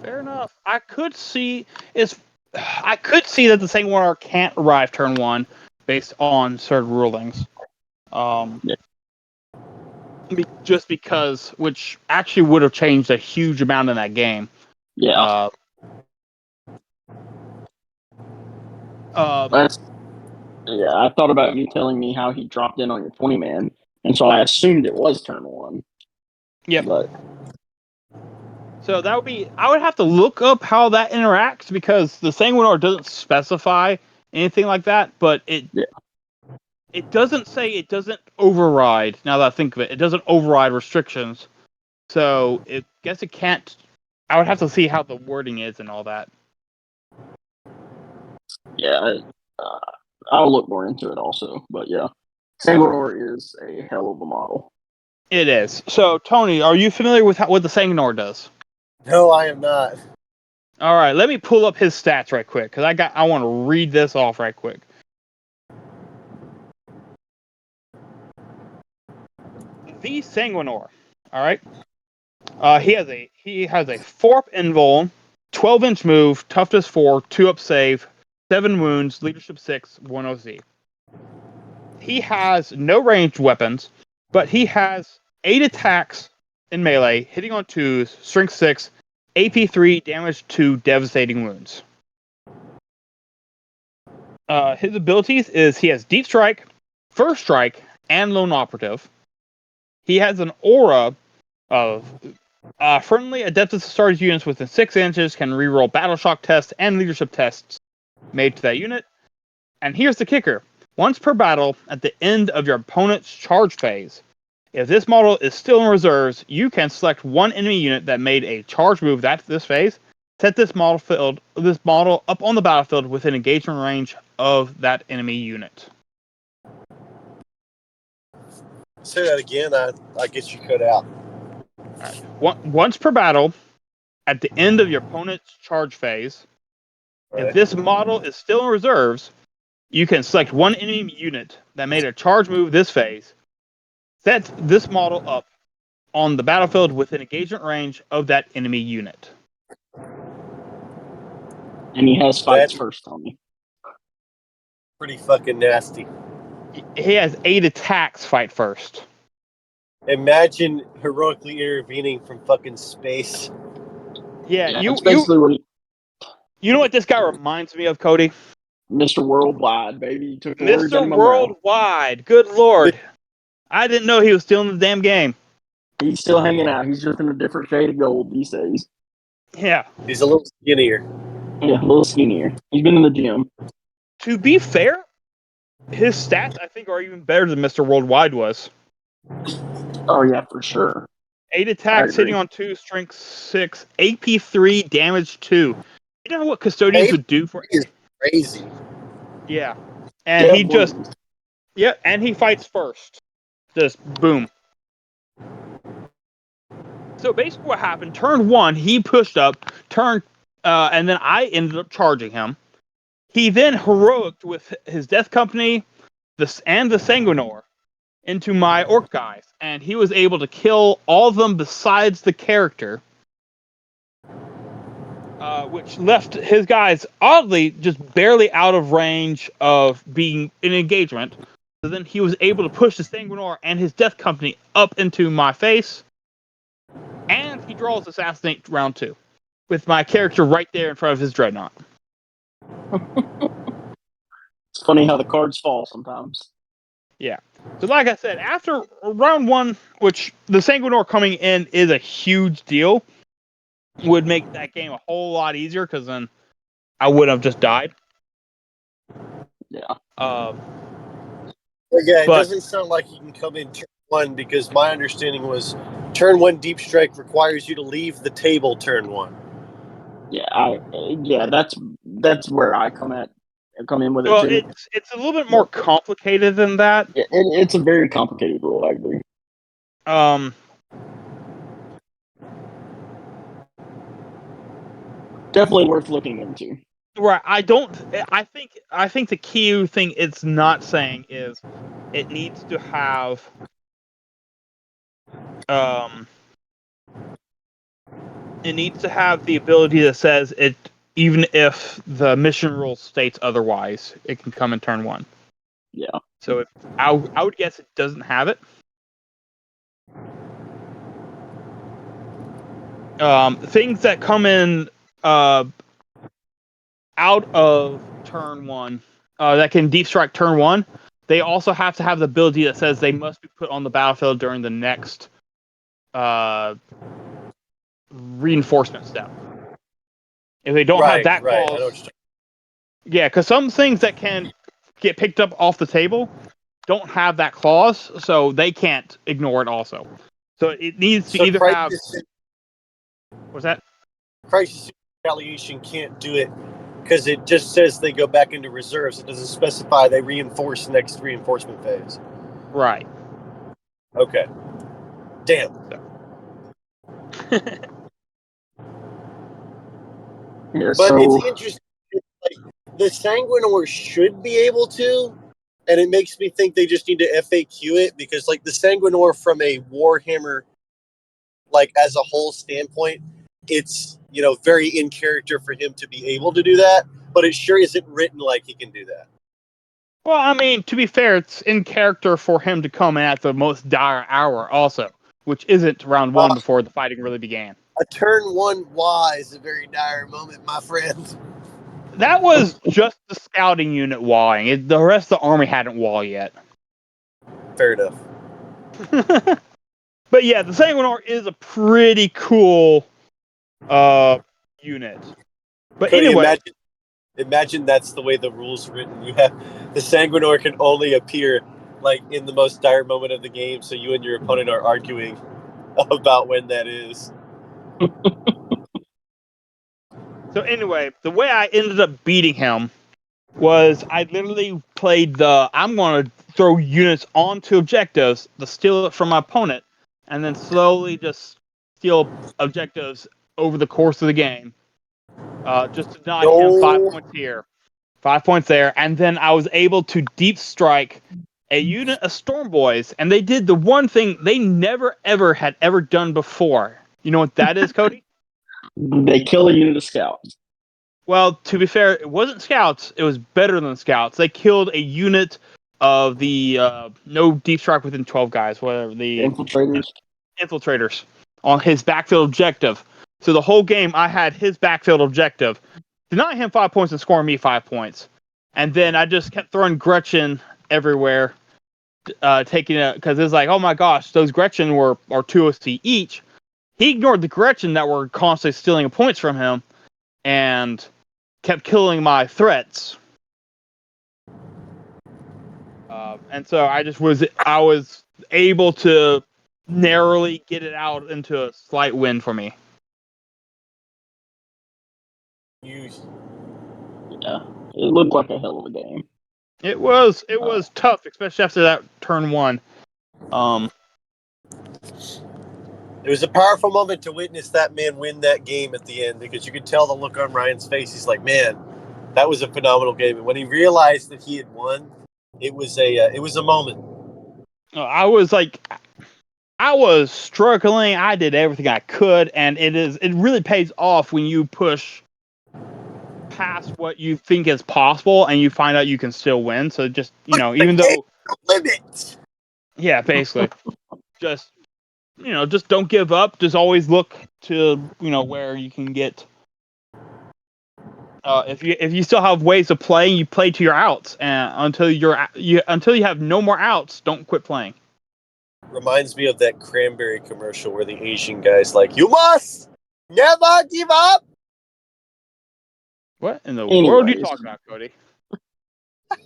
Fair enough. I could see that the Sanguinor can't arrive turn 1 based on certain rulings. Yeah. Just because, which actually would have changed a huge amount in that game. Yeah. That's I thought about you telling me how he dropped in on your 20 man, and so I assumed it was turn 1. Yep. But So that would be. I would have to look up how that interacts because the Sanguinor doesn't specify anything like that, but it doesn't say it doesn't override. Now that I think of it, it doesn't override restrictions. So it guess it can't. I would have to see how the wording is and all that. yeah, I'll look more into it also. But yeah, Sanguinor is a hell of a model. It is. So Tony, are you familiar with what the Sanguinor does? No, I am not. All right, let me pull up his stats right quick because I want to read this off right quick. The Sanguinor. All right. He has a 4-up invul, 12-inch move, toughness 4, 2-up save, 7 wounds, leadership 6, 1 OC. He has no ranged weapons, but he has 8 attacks in melee, hitting on 2s, strength 6, AP 3, damage 2, devastating wounds. His abilities is he has Deep Strike, First Strike, and Lone Operative. He has an aura of friendly adeptus Astartes units within 6 inches can reroll battle shock tests and leadership tests made to that unit. And here's the kicker. Once per battle, at the end of your opponent's charge phase, if this model is still in reserves, you can select one enemy unit that made a charge move this phase, set this model up on the battlefield within engagement range of that enemy unit. Say that again. I guess you cut out. Once per battle, at the end of your opponent's charge phase, if this model is still in reserves, you can select one enemy unit that made a charge move this phase, set this model up on the battlefield within engagement range of that enemy unit. And he has fights first on me. Pretty fucking nasty. He has 8 attacks fight first. Imagine heroically intervening from fucking space. Yeah, that's basically what you know what this guy reminds me of, Cody? Mr. Worldwide, baby. He took the words out Mr. of my mouth. Worldwide. Good lord. I didn't know he was still in the damn game. He's still hanging out. He's just in a different shade of gold these days. Yeah. He's a little skinnier. Yeah, a little skinnier. He's been in the gym. To be fair, his stats, I think, are even better than Mr. Worldwide was. Oh, yeah, for sure. 8 attacks, hitting on 2, strength 6, AP 3, damage 2. You know what custodians would do for... Is crazy. Yeah. And he just... Boom. Yeah, and he fights first. Just boom. So basically what happened, turn 1, he pushed up, and then I ended up charging him. He then heroicked with his Death Company and the Sanguinor into my orc guys, and he was able to kill all of them besides the character, which left his guys oddly just barely out of range of being in engagement. So then he was able to push the Sanguinor and his Death Company up into my face, and he draws Assassinate round 2 with my character right there in front of his Dreadnought. It's funny how the cards fall sometimes. Yeah. So like I said, after round 1, which the Sanguinor coming in is a huge deal, would make that game a whole lot easier, because then I would have just died. Yeah. Yeah, it doesn't sound like you can come in turn 1, because my understanding was turn 1 deep strike requires you to leave the table turn 1. Yeah, that's where I come in with it Well, too. it's a little bit more complicated than that. It's a very complicated rule, I agree. Definitely worth looking into. Right. I think the key thing it's not saying is it needs to have the ability that says it, even if the mission rule states otherwise, it can come in turn 1. Yeah. So I would guess it doesn't have it. Things that come in out of turn 1 that can deep strike turn 1, they also have to have the ability that says they must be put on the battlefield during the next reinforcement step. If they don't have that clause, yeah, because some things that can get picked up off the table don't have that clause, so they can't ignore it also. So it needs to either have... What's that? Crisis Retaliation can't do it because it just says they go back into reserves. It doesn't specify they reinforce next reinforcement phase. Right. Okay. Damn. Yeah, but it's interesting. Like, the Sanguinor should be able to, and it makes me think they just need to FAQ it, because like the Sanguinor from a WarHammer, like as a whole standpoint, it's, you know, very in character for him to be able to do that, but it sure isn't written like he can do that. Well, I mean, to be fair, it's in character for him to come in at the most dire hour also, which isn't round 1 before the fighting really began. A turn 1 Y is a very dire moment, my friend. That was just the scouting unit walling. The rest of the army hadn't wall yet. Fair enough. But yeah, the Sanguinor is a pretty cool unit. But Cody, anyway... Imagine that's the way the rules are written. You have the Sanguinor can only appear like in the most dire moment of the game, so you and your opponent are arguing about when that is. So anyway, the way I ended up beating him was I literally played I'm going to throw units onto objectives to steal it from my opponent, and then slowly just steal objectives over the course of the game. Just to deny him 5 No. points here, 5 points there, and then I was able to deep strike a unit of Storm Boys, and they did the one thing they never ever had ever done before. You know what that is, Cody? They kill a unit of scouts. Well, to be fair, it wasn't scouts. It was better than scouts. They killed a unit of the no deep strike within 12 guys, whatever the infiltrators on his backfield objective. So the whole game, I had his backfield objective, deny him 5 points and scoring me 5 points, and then I just kept throwing Gretchen everywhere, taking it because it's like, oh my gosh, those Gretchen are 2 OC each. He ignored the Gretchen that were constantly stealing points from him, and kept killing my threats. And so I was able to narrowly get it out into a slight win for me. Yeah, it looked like a hell of a game. It was tough, especially after that turn 1. It was a powerful moment to witness that man win that game at the end, because you could tell the look on Ryan's face. He's like, man, that was a phenomenal game. And when he realized that he had won, it was a moment. I was struggling. I did everything I could, and it really pays off when you push past what you think is possible and you find out you can still win. So just, even though limits. Yeah, basically. just don't give up. Just always look to, where you can get if you still have ways of playing, you play to your outs, and until you have no more outs, don't quit playing. Reminds me of that cranberry commercial where the Asian guy's like, "You must never give up." What in the world are you talking about, Cody?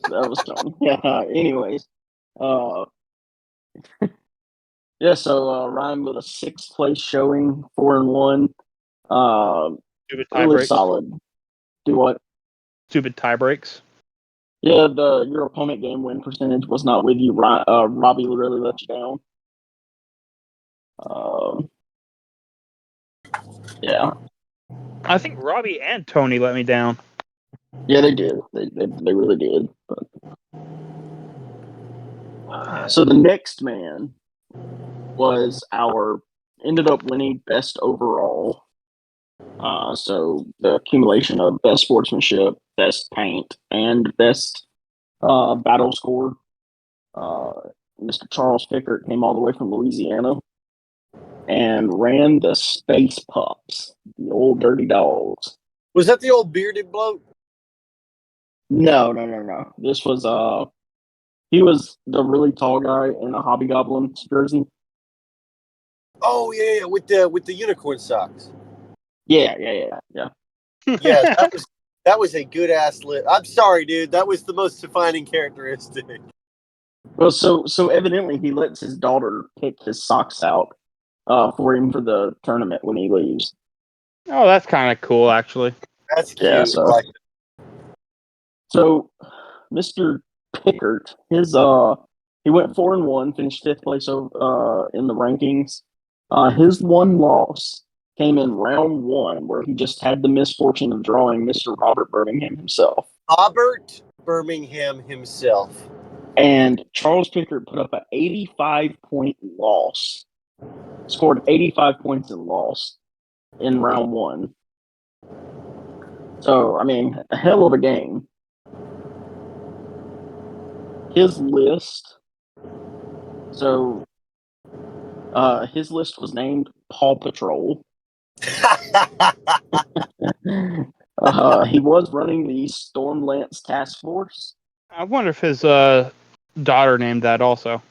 That was funny. Yeah. Anyways, yeah. So Ryan with a 6th place showing, 4-1. Stupid tie Really breaks. solid. Do what? Stupid tie breaks. Yeah, your opponent game win percentage was not with you. Robbie really let you down. Yeah. I think Robbie and Tony let me down. Yeah, they did. They really did. But... So the next man ended up winning best overall. So the accumulation of best sportsmanship, best paint, and best battle score. Mr. Charles Pickert came all the way from Louisiana and ran the Space Pups, the old dirty dogs. Was that the old bearded bloke? No. This was he was the really tall guy in a Hobby Goblins jersey. Oh yeah, with the unicorn socks. Yeah. Yeah, that was a good ass list. I'm sorry, dude. That was the most defining characteristic. Well, so evidently he lets his daughter pick his socks out for him for the tournament when he leaves. Oh, that's kind of cool, actually. That's cute. Yeah, so Mr. Pickert, he went 4-1, finished 5th place in the rankings. His one loss came in round 1, where he just had the misfortune of drawing Mr. Robert Birmingham himself. And Charles Pickert put up an 85-point loss. Scored 85 points and lost in round 1. So, I mean, a hell of a game. His list. So, his list was named Paw Patrol. He was running the Stormlance Task Force. I wonder if his daughter named that also.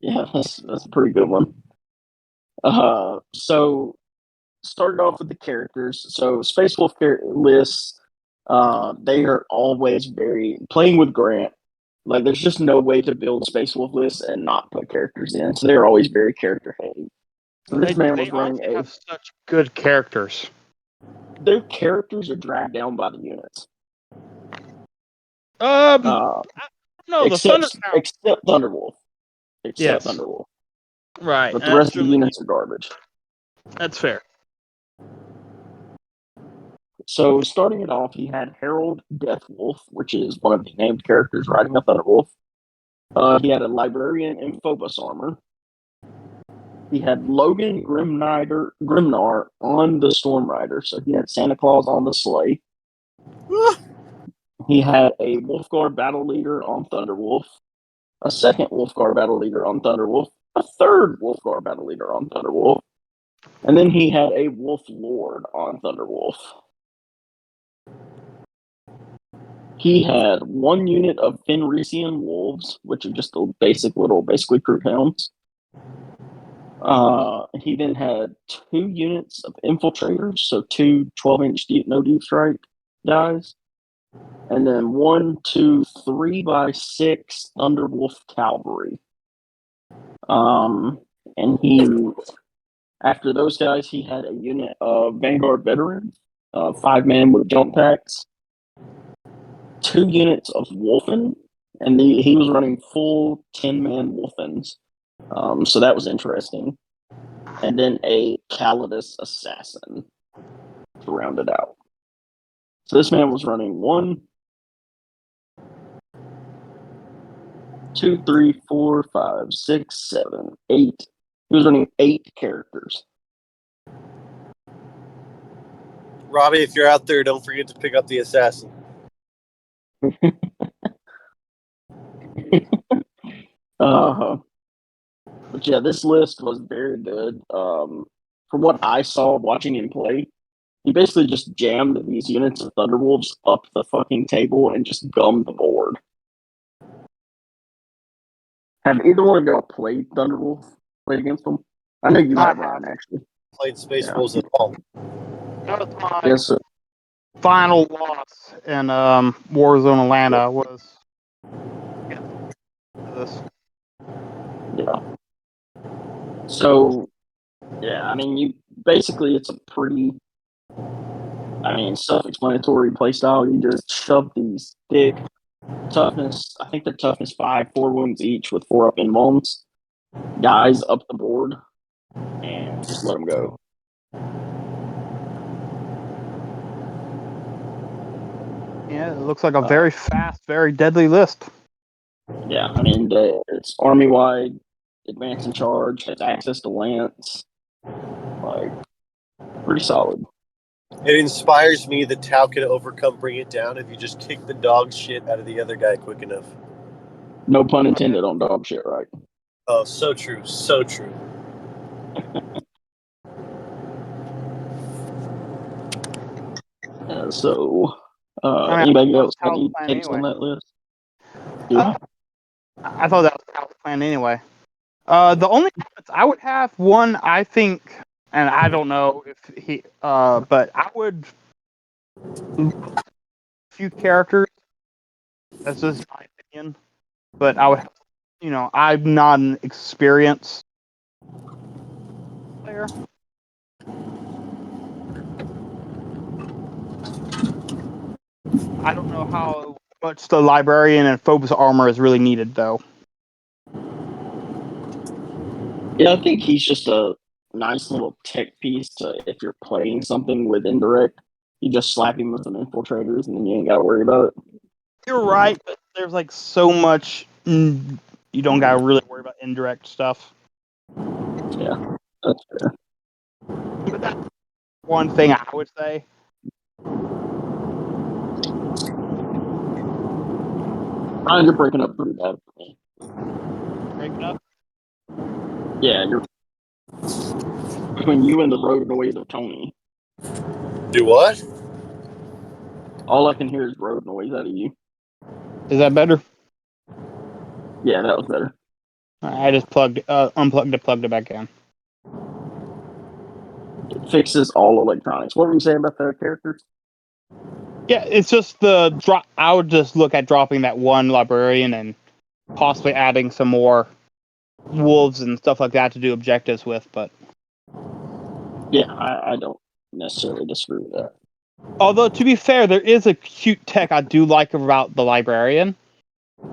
Yeah, that's a pretty good one. So started off with the characters. So Space Wolf lists, they are always playing with Grant. Like, there's just no way to build Space Wolf lists and not put characters in. So they're always very character heavy. So this man was running have such good characters. Their characters are dragged down by the units. No, except Thunderwolf. Yes. Thunderwolf. Right. But the rest of the units are garbage. That's fair. So starting it off, he had Harold Deathwolf, which is one of the named characters riding a Thunderwolf. He had a librarian in Phobos armor. He had Logan Grimnar on the Storm Rider, so he had Santa Claus on the sleigh. He had a Wolfguard battle leader on Thunderwolf, a second Wolfguard battle leader on Thunderwolf, a third Wolfguard battle leader on Thunderwolf, and then he had a Wolf Lord on Thunderwolf. He had one unit of Fenrisian wolves, which are just the basically crew hounds. He then had 2 units of infiltrators, so 2 12-inch no deep strike guys, and then 1, 2, 3 by 6 Thunderwolf cavalry. And after those guys, he had a unit of Vanguard veterans, 5-man with jump packs, 2 units of Wolfen, and he was running full 10-man Wolfens. So that was interesting. And then a Calidus assassin to round it out. So this man was running 1, 2, 3, 4, 5, 6, 7, 8. He was running 8 characters. Robbie, if you're out there, don't forget to pick up the assassin. But yeah, this list was very good. From what I saw watching him play, he basically just jammed these units of Thunderwolves up the fucking table and just gummed the board. Have either one of y'all played Thunderwolf? Played against them? I know you have, Ryan, actually. Played Space Wolves at all. That was my Yes, sir. final loss in Warzone Atlanta was this. Yeah. So, yeah, I mean, it's a pretty, self-explanatory playstyle. You just shove these thick toughness, I think they're toughness 5, 4 wounds each with 4 up invulns, guys up the board, and just let them go. Yeah, it looks like a very fast, very deadly list. Yeah, I mean, it's army-wide, advance and charge, has access to lance, like, pretty solid. It inspires me that Tau can overcome Bring It Down if you just kick the dog shit out of the other guy quick enough. No pun intended on dog shit, right? Oh, so true. So true. Anybody else got any takes on that list? I thought that was Cal's plan anyway. The only comments I would have, one, I think, and I don't know if he, but I would few characters. That's just my opinion. But I would, I'm not an experienced player. I don't know how much the librarian and Phobos armor is really needed, though. Yeah, I think he's just a nice little tech piece to, if you're playing something with indirect, you just slap him with some infiltrators and then you ain't got to worry about it. You're right, but there's like so much, you don't got to really worry about indirect stuff. Yeah, that's fair. But that's one thing I would say. Ryan, you're breaking up pretty bad for me. Breaking up? Yeah, you're between you and the road noise of Tony. Do what? All I can hear is road noise out of you. Is that better? Yeah, that was better. I just unplugged it, plugged it back in. It fixes all electronics. What were you saying about the characters? Yeah, it's just the drop. I would just look at dropping that one librarian and possibly adding some more wolves and stuff like that to do objectives with. But yeah, I don't necessarily disagree with that. Although, to be fair, there is a cute tech I do like about the librarian,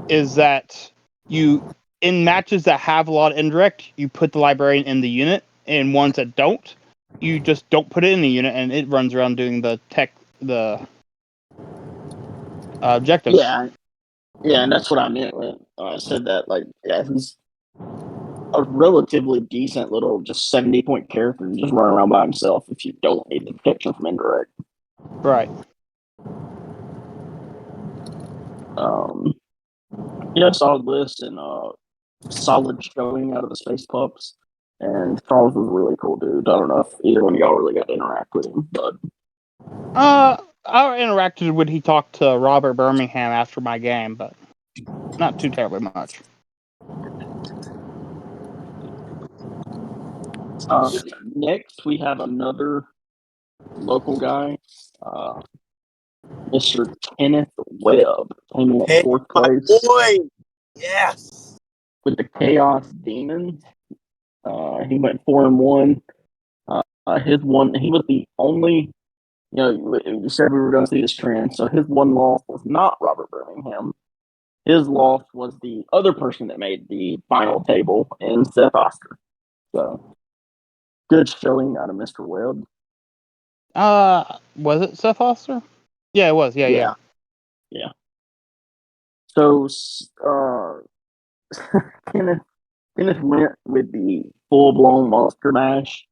is that in matches that have a lot of indirect, you put the librarian in the unit, and ones that don't, you just don't put it in the unit, and it runs around doing the objectives. Yeah, and that's what I meant when I said that. Like, yeah, he's a relatively decent little, just 70-point character, just running around by himself if you don't need the protection from indirect. Right. Yeah, solid list and solid showing out of the Space Pups. And Charles was a really cool dude. I don't know if either one of y'all really got to interact with him, but I interacted when he talked to Robert Birmingham after my game, but not too terribly much. Next we have another local guy, Mr. Kenneth Webb, came in Hey, fourth my place boy. Yes. with the Chaos Demon. He went 4-1. He was the only. You said we were going to see this trend. So his one loss was not Robert Birmingham. His loss was the other person that made the final table, and Seth Oster. So good showing out of Mr. Webb. Was it Seth Foster? Yeah, it was. Yeah. So Kenneth went with the full-blown Monster Mash.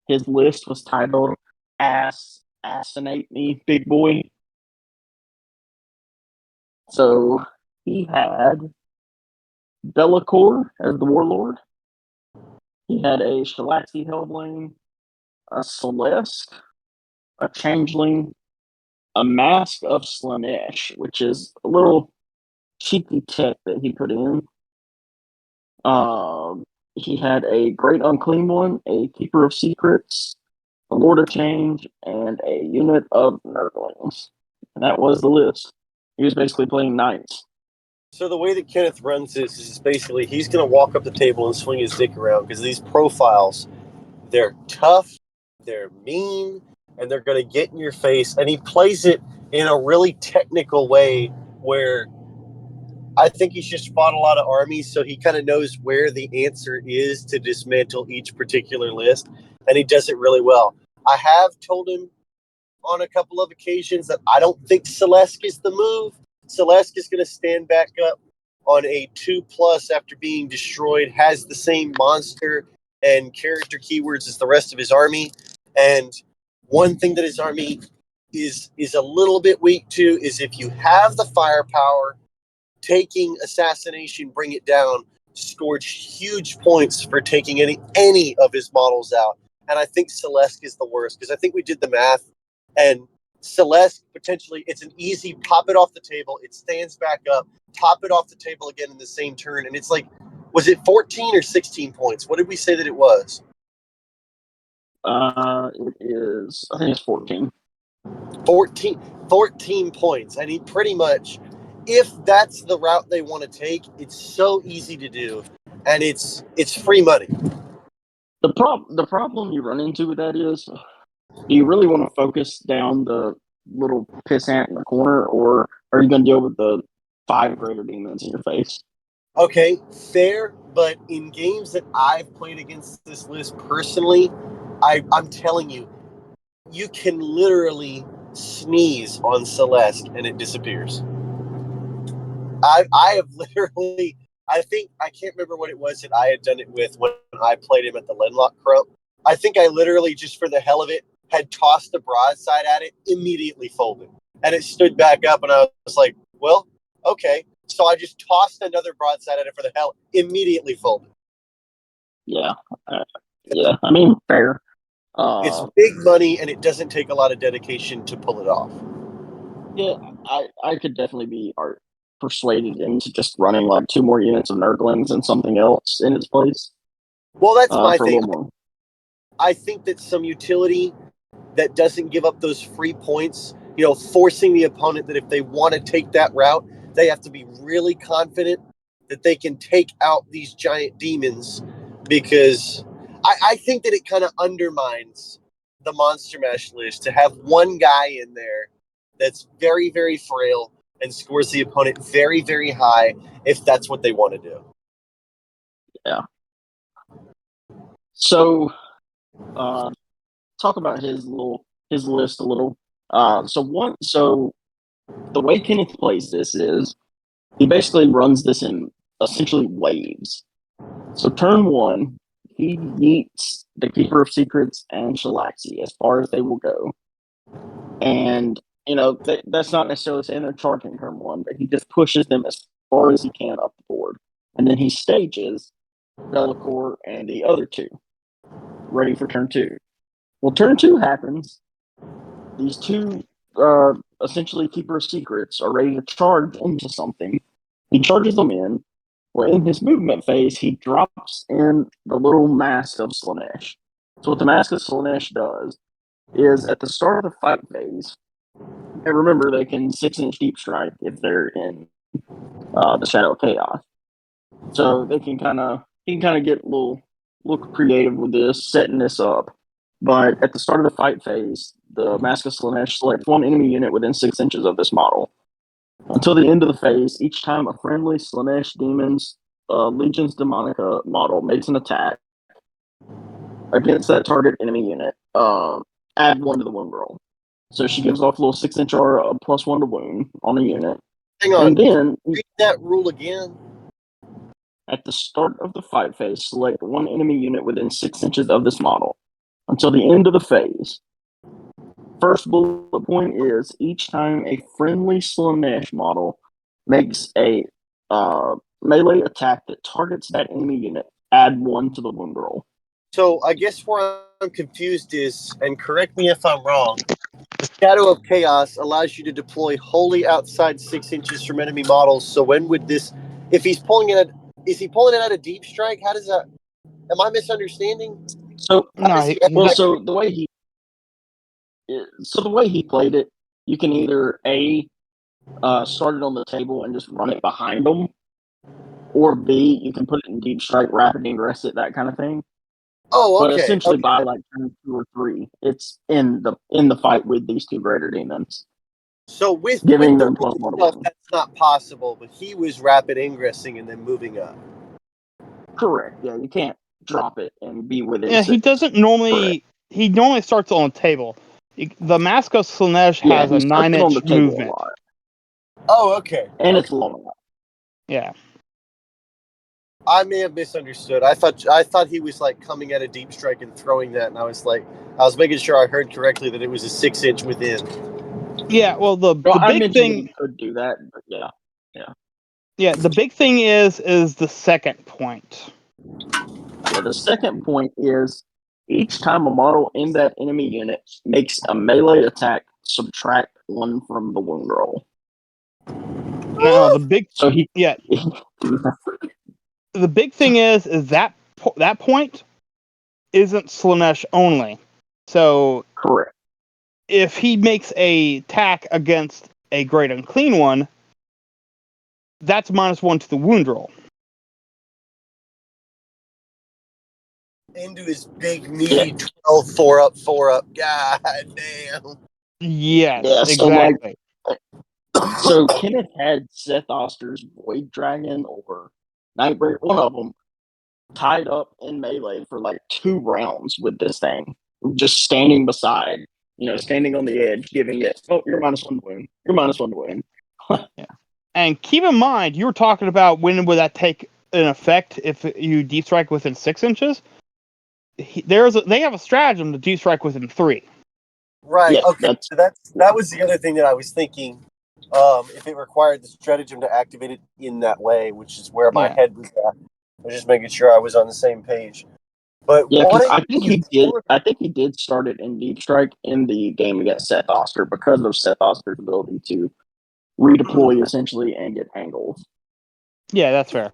His list was titled Assassinate Me, Big Boy. So he had Bellacore as the Warlord. He had a Shalaxi Hellblade, a Celeste, a Changeling, a Mask of Slanesh, which is a little cheeky tech that he put in. He had a Great Unclean One, a Keeper of Secrets, a Lord of Change, and a unit of Nurglings. And that was the list. He was basically playing knights. So the way that Kenneth runs this is basically he's going to walk up the table and swing his dick around because these profiles, they're tough, they're mean, and they're going to get in your face. And he plays it in a really technical way where I think he's just fought a lot of armies, so he kind of knows where the answer is to dismantle each particular list, and he does it really well. I have told him on a couple of occasions that I don't think Celeste is the move. Celeste is going to stand back up on a 2+ after being destroyed, has the same monster and character keywords as the rest of his army. And one thing that his army is a little bit weak to is if you have the firepower, taking assassination, bring it down, scored huge points for taking any of his models out. And I think Celeste is the worst because I think we did the math, and Celeste potentially it's an easy pop it off the table. It stands back up, pop it off the table again in the same turn, and it's like, was it 14 or 16 points? What did we say that it was? It is, I think it's 14. 14 points. And he pretty much, if that's the route they want to take, it's so easy to do, and it's free money. The problem you run into with that is, do you really want to focus down the little pissant in the corner, or are you going to deal with the 5 greater demons in your face? Okay, fair, but in games that I've played against this list personally, I'm telling you, you can literally sneeze on Celeste and it disappears. I have literally, I think, I can't remember what it was that I had done it with when I played him at the Lenlock Crump. I think I literally, just for the hell of it, had tossed a broadside at it, immediately folded. And it stood back up, and I was like, well, okay. So I just tossed another broadside at it for the hell, immediately folded. Yeah. Yeah, I mean, fair. It's big money, and it doesn't take a lot of dedication to pull it off. Yeah, I could definitely be persuaded into just running like 2 more units of Nurglings and something else in its place. Well, that's my for thing. A little more. I think that some utility that doesn't give up those free points, forcing the opponent that if they want to take that route, they have to be really confident that they can take out these giant demons, because I think that it kind of undermines the Monster Mash list to have one guy in there that's very, very frail and scores the opponent very, very high if that's what they want to do. Yeah. So, talk about his list a little. So the way Kenneth plays this is he basically runs this in essentially waves. So turn one, he yeets the Keeper of Secrets and Shalaxi as far as they will go. And, that's not necessarily saying they're charging turn one, but he just pushes them as far as he can up the board. And then he stages Bellicor and the other two, ready for turn two. Well, turn two happens. These two, essentially Keeper of Secrets, are ready to charge into something. He charges them in. Well, in his movement phase, he drops in the little Mask of Slaanesh. So what the Mask of Slaanesh does is at the start of the fight phase, and remember they can 6-inch deep strike if they're in the Shadow of Chaos. So they can kind of get a little creative with this, setting this up. But at the start of the fight phase, the Mask of Slaanesh selects one enemy unit within 6 inches of this model. Until the end of the phase, each time a friendly Slaanesh Demons Legions Demonica model makes an attack against that target enemy unit, add 1 to the wound roll. So she gives off a little 6-inch aura +1 to wound on a unit. Hang on. And then, read that rule again. At the start of the fight phase, select one enemy unit within 6 inches of this model. Until the end of the phase. First bullet point is each time a friendly Slaanesh model makes a melee attack that targets that enemy unit, add 1 to the wound roll. So I guess where I'm confused is, and correct me if I'm wrong, the Shadow of Chaos allows you to deploy wholly outside 6 inches from enemy models. So when would this, if he's pulling it, is he pulling it out of deep strike? How does that, am I misunderstanding? So, No, the way he played it, you can either start it on the table and just run it behind them, or B, you can put it in deep strike, rapid ingress it, that kind of thing. Oh, okay. But essentially, by like turn 2 or 3, it's in the fight with these two greater demons. So with giving the them +1 to wound. that's not possible, but he was rapid ingressing and then moving up. Correct. Yeah, you can't drop it and be within. Yeah, he 6. doesn't normally. Correct. He normally starts on the table. The Mask of Slaanesh has he a starts it on the 9-inch table movement. a lot, Oh, okay. and it's long enough. Yeah. I may have misunderstood. I thought he was like coming at a deep strike and throwing that, and I was making sure I heard correctly that it was a 6-inch within. Yeah. Well, the I big mentioned thing. that you could do that, but yeah. Yeah, the big thing is the second point. Yeah, the second point is each time a model in that enemy unit makes a melee attack, subtract 1 from the wound roll. Now the big. So he. Yeah. The big thing is that that point isn't Slaanesh only. So Correct. if he makes a attack against a Great Unclean One, that's -1 to the wound roll. Into his big meaty 12 4 up. God damn. Yes, Yeah, exactly. So Kenneth had Seth Oster's Void Dragon or Nightbreaker, one of them, tied up in melee for like 2 rounds with this thing, just standing beside, standing on the edge, giving it, oh, you're -1 to win. You're -1 to win. Yeah. And keep in mind, you were talking about when would that take an effect if you deep strike within 6 inches. They have a stratagem to deep strike within 3. Right. Yeah, okay. So that was the other thing that I was thinking. If it required the stratagem to activate it in that way, which is where my head was at. I was just making sure I was on the same page. But yeah, I think he did. I think he did start it in deep strike in the game against Seth Oster because of Seth Oster's ability to redeploy essentially and get angles. Yeah, that's fair.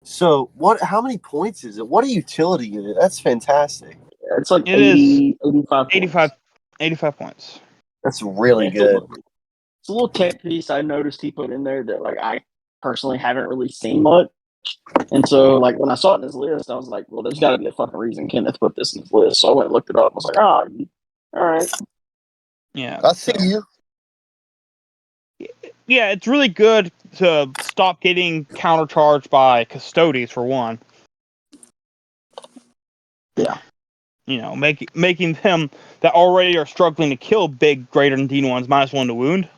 So how many points is it? What a utility unit. That's fantastic. It's like It 85 points. That's really good. It's a little tech piece I noticed he put in there that like I personally haven't really seen much. And so like when I saw it in his list, I was like, well, there's gotta be a fucking reason Kenneth put this in his list. So I went and looked it up. I was like, all right. Yeah. I see you. Yeah, it's really good to stop getting countercharged by custodies for one. Yeah. Making them that already are struggling to kill big greater than D1s -1 to wound.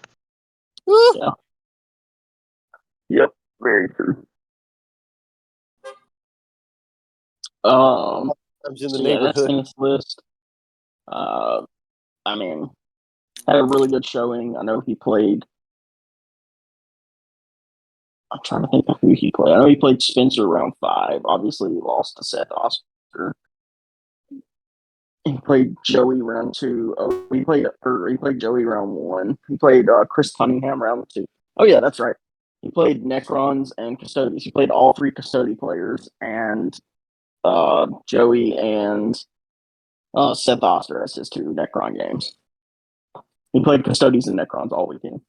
Yeah. Yep. Very true. I'm in the So yeah, that's neighborhood. in this list. I mean, had a really good showing. I know he played. I'm trying to think of who he played. I know he played Spencer round 5. Obviously, he lost to Seth Oscar. He played Joey round 2. Oh, he played Joey round 1. He played Chris Cunningham round 2. Oh yeah, that's right. He played Necrons and Custodies. He played all 3 Custody players and Joey and Seth Oster as his 2 Necron games. He played Custodies and Necrons all weekend.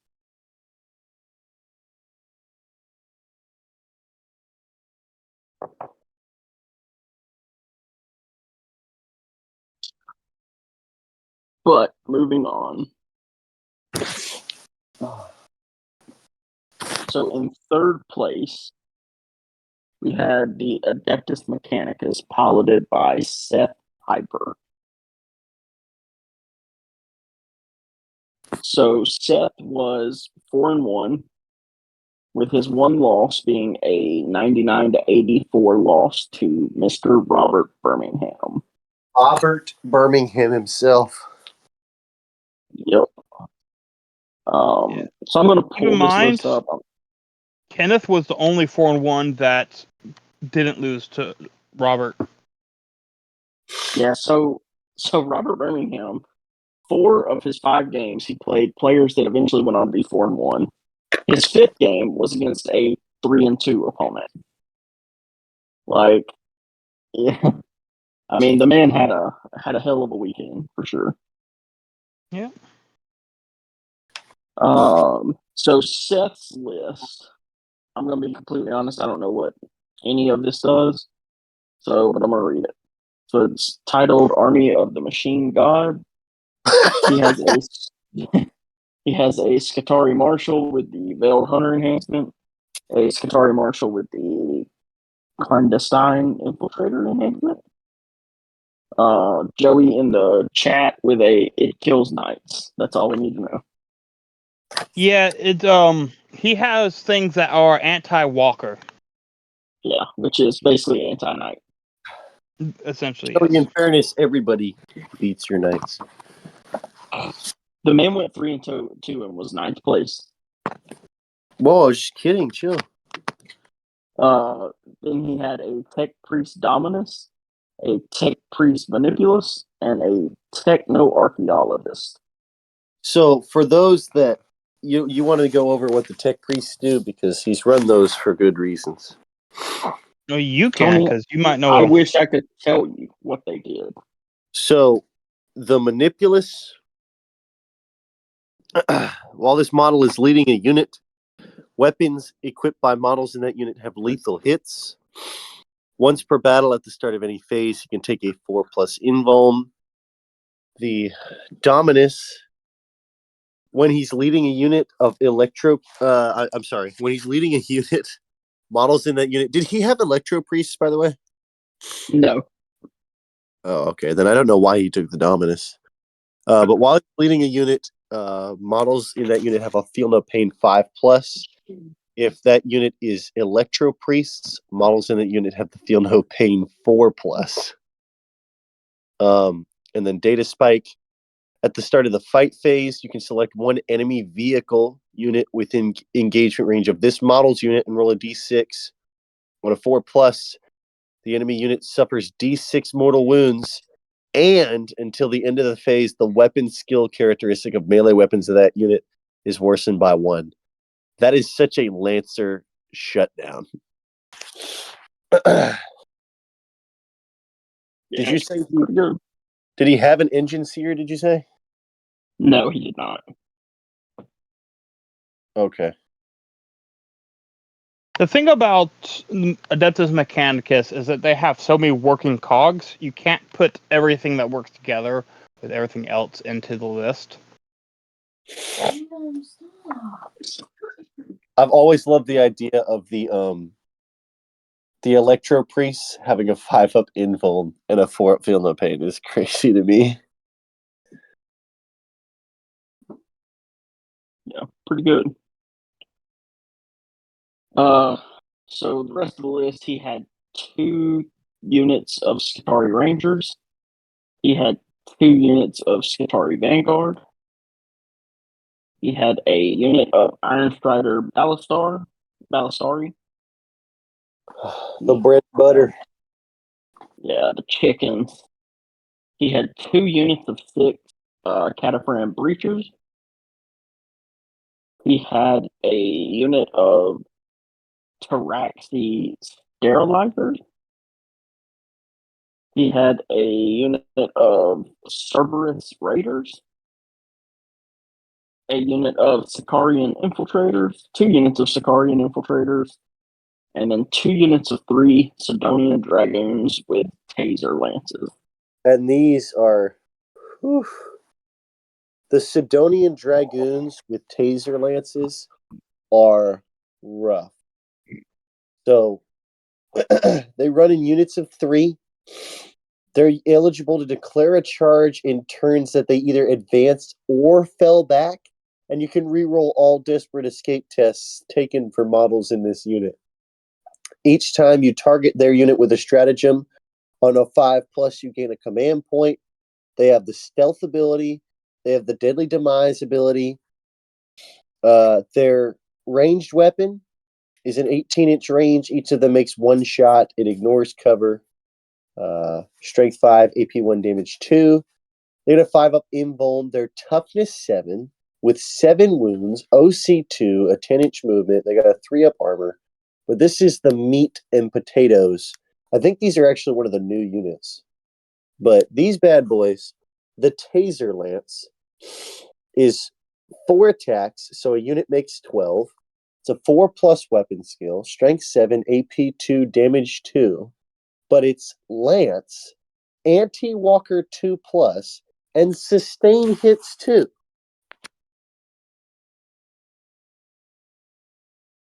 But moving on. So in third place, we had the Adeptus Mechanicus piloted by Seth Piper. So Seth was 4-1, with his one loss being a 99-84 loss to Mr. Robert Birmingham. Robert Birmingham himself. Yep. So I'm going to pull this list up. Kenneth was the only 4-1 that didn't lose to Robert. Yeah, so Robert Birmingham, 4 of his 5 games, he played players that eventually went on to be 4-1. His 5th game was against a 3-2 opponent. Like, yeah, I mean, the man had a hell of a weekend for sure. Yeah. So Seth's list, I'm gonna be completely honest, I don't know what any of this does. But I'm gonna read it. So it's titled Army of the Machine God. He has a Skitarii Marshal with the Veiled Hunter enhancement, a Skitarii Marshal with the Clandestine Infiltrator enhancement. Joey in the chat with a It Kills Knights. That's all we need to know. Yeah, he has things that are anti-walker. Yeah, which is basically anti-knight. Essentially, So yes. in fairness, everybody beats your knights. The man went 3-2 and was 9th place. Whoa, I was just kidding. Chill. Then he had a Tech Priest Dominus, a Tech Priest Manipulus, and a Techno Archaeologist. So for those that you want to go over what the tech priests do, because he's run those for good reasons. No, you can, because you might know. I wish I could tell you what they did. So the Manipulus, while this model is leading a unit, weapons equipped by models in that unit have lethal hits. Once per battle at the start of any phase, he can take a 4+ invuln. The Dominus, when he's leading a unit of when he's leading a unit, models in that unit. Did he have Electro Priests, by the way? No. Oh, okay. Then I don't know why he took the Dominus. But while he's leading a unit, models in that unit have a Feel No Pain 5+. If that unit is Electro Priests, models in that unit have the Feel No Pain 4+. And then Data Spike. At the start of the fight phase, you can select one enemy vehicle unit within engagement range of this model's unit and roll a d6. On a 4+, the enemy unit suffers d6 mortal wounds, and until the end of the phase, the weapon skill characteristic of melee weapons of that unit is worsened by 1. That is such a Lancer shutdown. Did you say did he have an engine seer, did you say? No, he did not. Okay. The thing about Adeptus Mechanicus is that they have so many working cogs, you can't put everything that works together with everything else into the list. I've always loved the idea of the The Electro Priest having a 5-up invuln and a 4-up Feel No Pain is crazy to me. Yeah, pretty good. So the rest of the list, he had 2 units of Skitarii Rangers. He had 2 units of Skitarii Vanguard. He had a unit of Iron Strider Ballistari. The bread and butter. Yeah, the chickens. He had 2 units of 6 Cataphragm Breachers. He had a unit of Taraxi Sterilizers. He had a unit of Cerberus Raiders. A unit of Sicarian Infiltrators. 2 units of Sicarian Infiltrators. And then 2 units of 3 Sidonian Dragoons with Taser Lances. And these are... Whew, the Sidonian Dragoons with Taser Lances are rough. So, they run in units of 3. They're eligible to declare a charge in turns that they either advanced or fell back, and you can reroll all Desperate Escape tests taken for models in this unit. Each time you target their unit with a stratagem, on a 5+, you gain a command point. They have the Stealth ability. They have the Deadly Demise ability. Their ranged weapon is an 18-inch range. Each of them makes 1 shot. It ignores cover. Strength 5, AP 1, damage 2. They get a 5-up invuln. They're toughness 7 with 7 wounds, OC 2, a 10-inch movement. They got a 3-up armor. But this is the meat and potatoes. I think these are actually one of the new units. But these bad boys, the Taser Lance, is 4 attacks, so a unit makes 12. It's a 4+ weapon skill, strength 7, AP 2, damage 2. But it's Lance, Anti-Walker 2+, and sustain hits 2.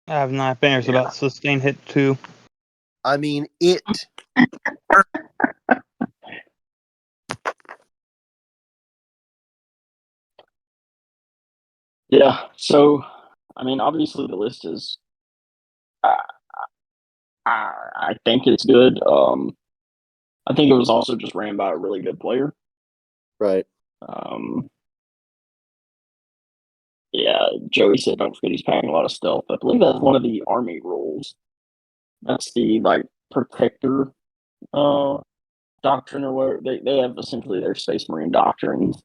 I have nightmares about sustain hit 2. I mean, it. Yeah, so, I mean, obviously the list is... I think it's good. I think it was also just ran by a really good player. Right. Yeah, Joey said don't forget he's packing a lot of stealth. I believe that's one of the army rules. That's the protector doctrine or whatever. They have essentially their Space Marine doctrines.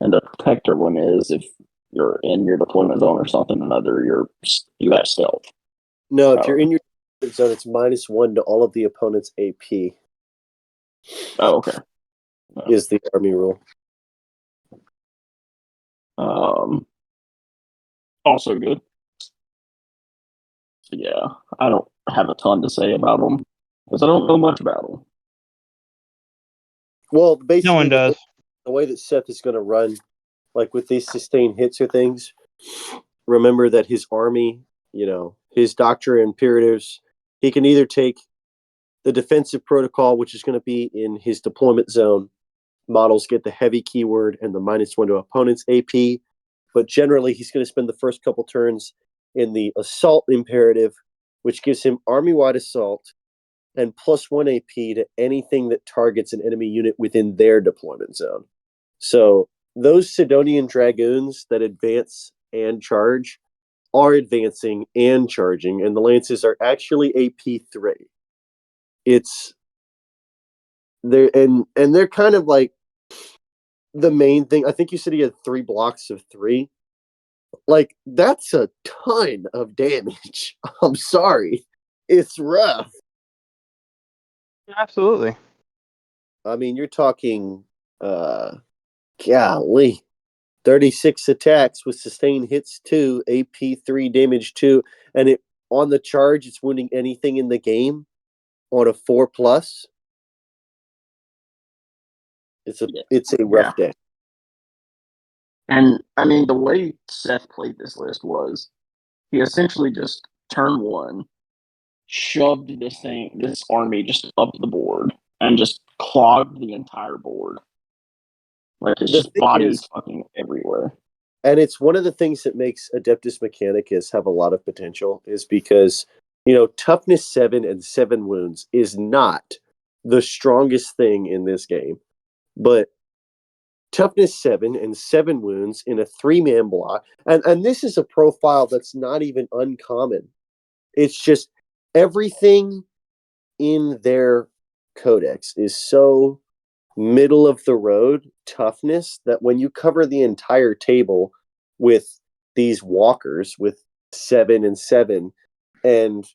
And the protector one is if you're in your deployment zone or something another, you have stealth. No, if you're in your zone, it's -1 to all of the opponent's AP. Oh, okay. Is the army rule. Also good. So yeah, I don't have a ton to say about them because I don't know much about them. Well, basically, No one does. The way that Seth is going to run, like with these sustained hits or things, remember that his army, his doctrine imperatives, he can either take the defensive protocol, which is going to be in his deployment zone. Models get the heavy keyword and the -1 to opponent's AP. But generally, he's going to spend the first couple turns in the assault imperative, which gives him army-wide assault and +1 AP to anything that targets an enemy unit within their deployment zone. So those Sidonian Dragoons that advance and charge are advancing and charging, and the Lances are actually AP3. They're kind of like the main thing. I think you said he had 3 blocks of 3. Like, that's a ton of damage. I'm sorry. It's rough. Absolutely. I mean, you're talking, golly, 36 attacks with sustained hits 2, AP 3, damage 2, and on the charge, it's wounding anything in the game on a 4+. It's a rough day. And I mean, the way Seth played this list was he essentially just turn 1 shoved this army just up the board and just clogged the entire board. Like it's The just thing bodies is, fucking everywhere. and it's one of the things that makes Adeptus Mechanicus have a lot of potential, is because, toughness 7 and 7 wounds is not the strongest thing in this game. But toughness 7 and 7 wounds in a 3-man block, and this is a profile that's not even uncommon. It's just everything in their codex is so middle of the road toughness that when you cover the entire table with these walkers with 7 and 7, and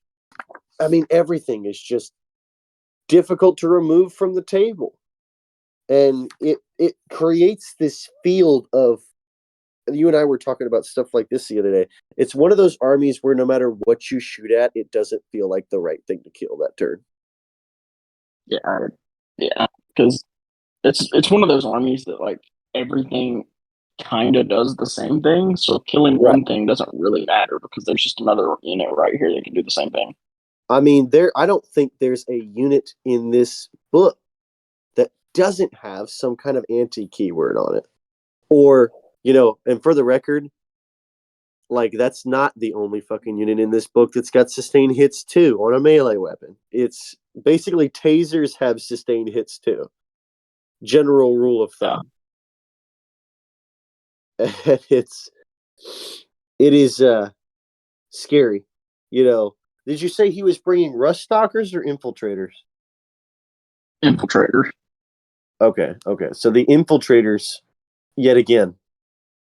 I mean everything is just difficult to remove from the table, and it creates this field of, you and I were talking about stuff like this the other day. It's one of those armies where no matter what you shoot at, it doesn't feel like the right thing to kill that turn. Yeah, because it's one of those armies that like everything kind of does the same thing. So killing Right. one thing doesn't really matter because there's just another right here that can do the same thing. I mean, I don't think there's a unit in this book that doesn't have some kind of anti-keyword on it. Or, and for the record, like, that's not the only fucking unit in this book that's got sustained hits too on a melee weapon. It's basically tasers have sustained hits too. General rule of thumb. And it is scary. Did you say he was bringing rust stalkers or infiltrators? Infiltrators. Okay. So the infiltrators, yet again,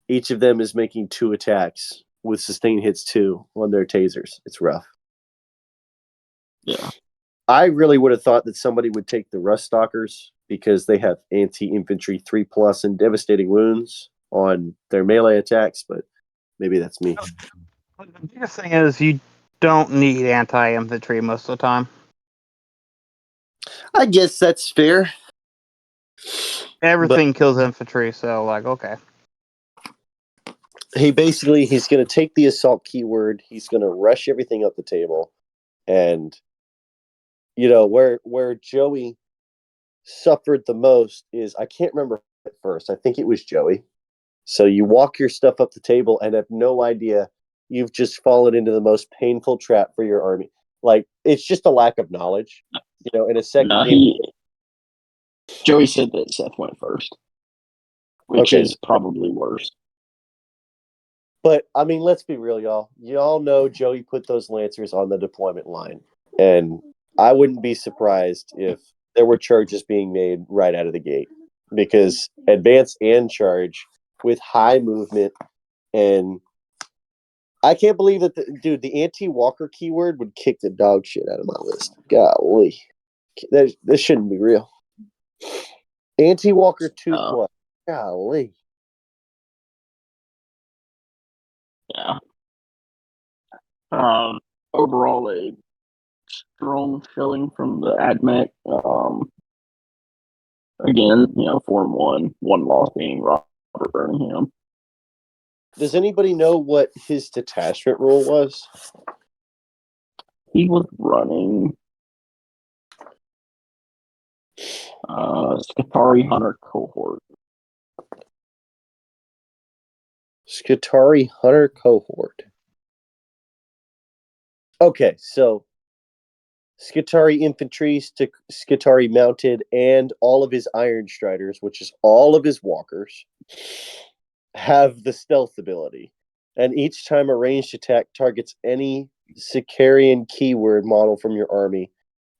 each of them is making 2 attacks with sustained hits too on their tasers. It's rough. Yeah. I really would have thought that somebody would take the rust stalkers because they have anti-infantry 3+ and devastating wounds on their melee attacks, but maybe that's me. The biggest thing is you don't need anti-infantry most of the time. I guess that's fair. Everything kills infantry, so okay. He's going to take the assault keyword. He's going to rush everything up the table. And, where Joey suffered the most is, I can't remember at first. I think it was Joey. So you walk your stuff up the table and have no idea you've just fallen into the most painful trap for your army. Like, it's just a lack of knowledge. In a second game. Joey said that Seth went first, which is probably worse. But, I mean, let's be real, y'all. Y'all know Joey put those Lancers on the deployment line. And I wouldn't be surprised if there were charges being made right out of the gate. Because advance and charge with high movement, and I can't believe that, the anti-walker keyword would kick the dog shit out of my list. Golly. This shouldn't be real. Anti-walker 2+. Golly. Yeah. Overall, a strong showing from the AdMech. Again, 4-1, one loss being Robert Birmingham. Does anybody know what his detachment rule was? He was running Scutari Hunter cohort. Scutari Hunter cohort. Okay, so Scutari infantry, Scutari mounted, and all of his Iron Striders, which is all of his walkers, have the stealth ability. And each time a ranged attack targets any Sicarian keyword model from your army,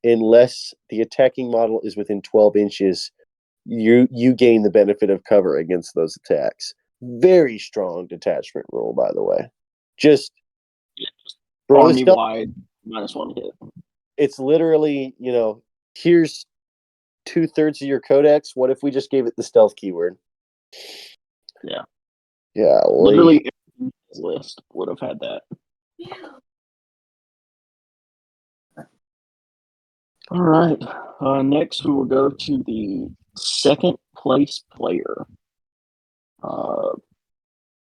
unless the attacking model is within 12 inches, you gain the benefit of cover against those attacks. Very strong detachment rule, by the way. Just army-wide -1 hit. It's literally, here's 2/3 of your codex. What if we just gave it the stealth keyword? Yeah. Yeah. Literally every list would have had that. All right. Next, we will go to the second place player.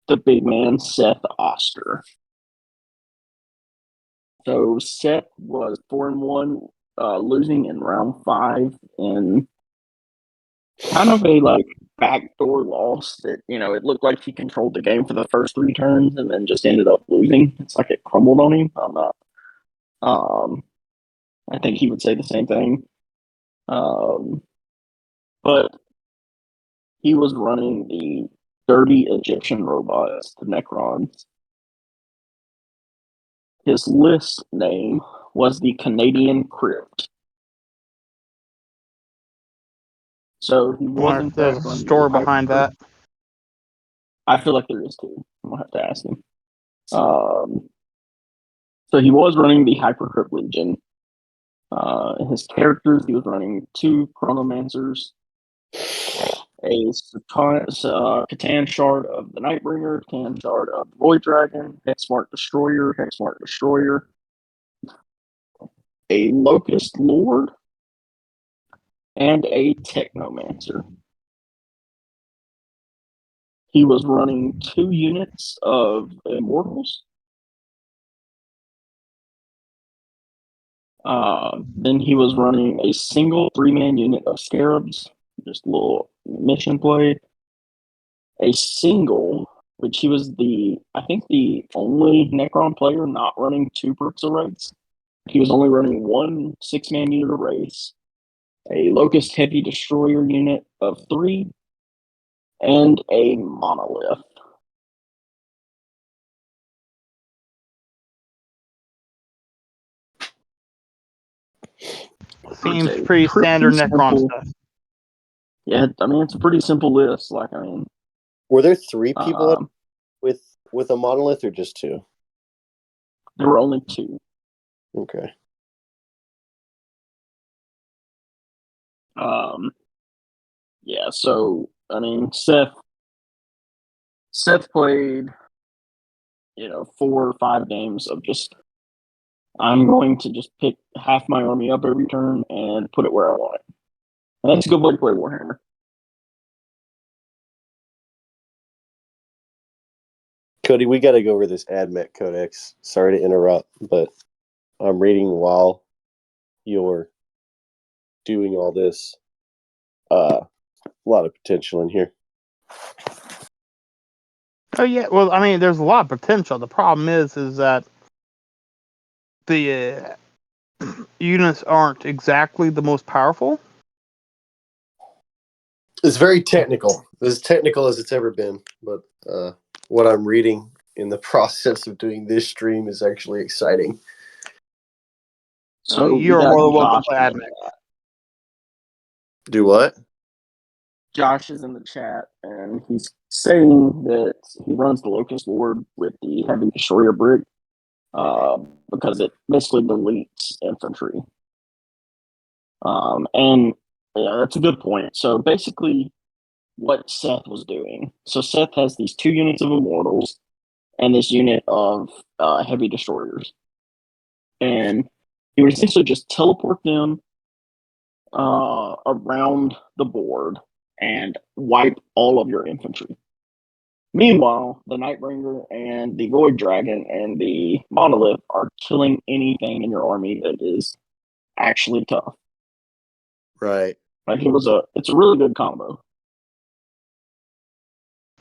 The big man, Seth Oster. So Seth was 4-1, losing in round 5 in kind of a backdoor loss that it looked like he controlled the game for the first 3 turns and then just ended up losing. It's like it crumbled on him. I'm not. I think he would say the same thing. But he was running the dirty Egyptian robots, the Necrons. His list name was the Canadian Crypt. So he I was wonder in if there's fact a running story the behind that. I feel like there is too. I'm gonna have to ask him. So he was running the Hypercrypt Legion. His characters, he was running 2 Chronomancers, a Catan Shard of the Nightbringer, Catan Shard of the Void Dragon, Hexmark Destroyer, a Locust Lord, and a Technomancer. He was running 2 units of Immortals. Then he was running a single 3-man unit of Scarabs, just a little mission play. A single, which he was I think the only Necron player not running 2 Perxorites. He was only running 1 6-man unit of Race, a Locust Heavy Destroyer unit of 3, and a Monolith. Seems pretty standard Necron stuff. Yeah, I mean, it's a pretty simple list. Were there 3 people with a monolith or just 2? There were only 2. Okay. Yeah, so I mean, Seth played 4 or 5 games of just, I'm going to just pick half my army up every turn and put it where I want it. And that's a good way to play Warhammer. Cody, we got to go over this AdMech Codex. Sorry to interrupt, but I'm reading while you're doing all this. A lot of potential in here. Oh yeah, well, I mean, there's a lot of potential. The problem is that the units aren't exactly the most powerful. It's very technical. As technical as it's ever been. But what I'm reading in the process of doing this stream is actually exciting. So you're more than welcome to add me. Do what? Josh is in the chat, and he's saying that he runs the Locust Lord with the Heavy Destroyer brick because it basically deletes infantry. And yeah, that's a good point. So basically, what Seth was doing. So Seth has these 2 units of Immortals and this unit of Heavy Destroyers, and he would essentially just teleport them around the board and wipe all of your infantry. Meanwhile, the Nightbringer and the Void Dragon and the Monolith are killing anything in your army that is actually tough. Right. It's a really good combo.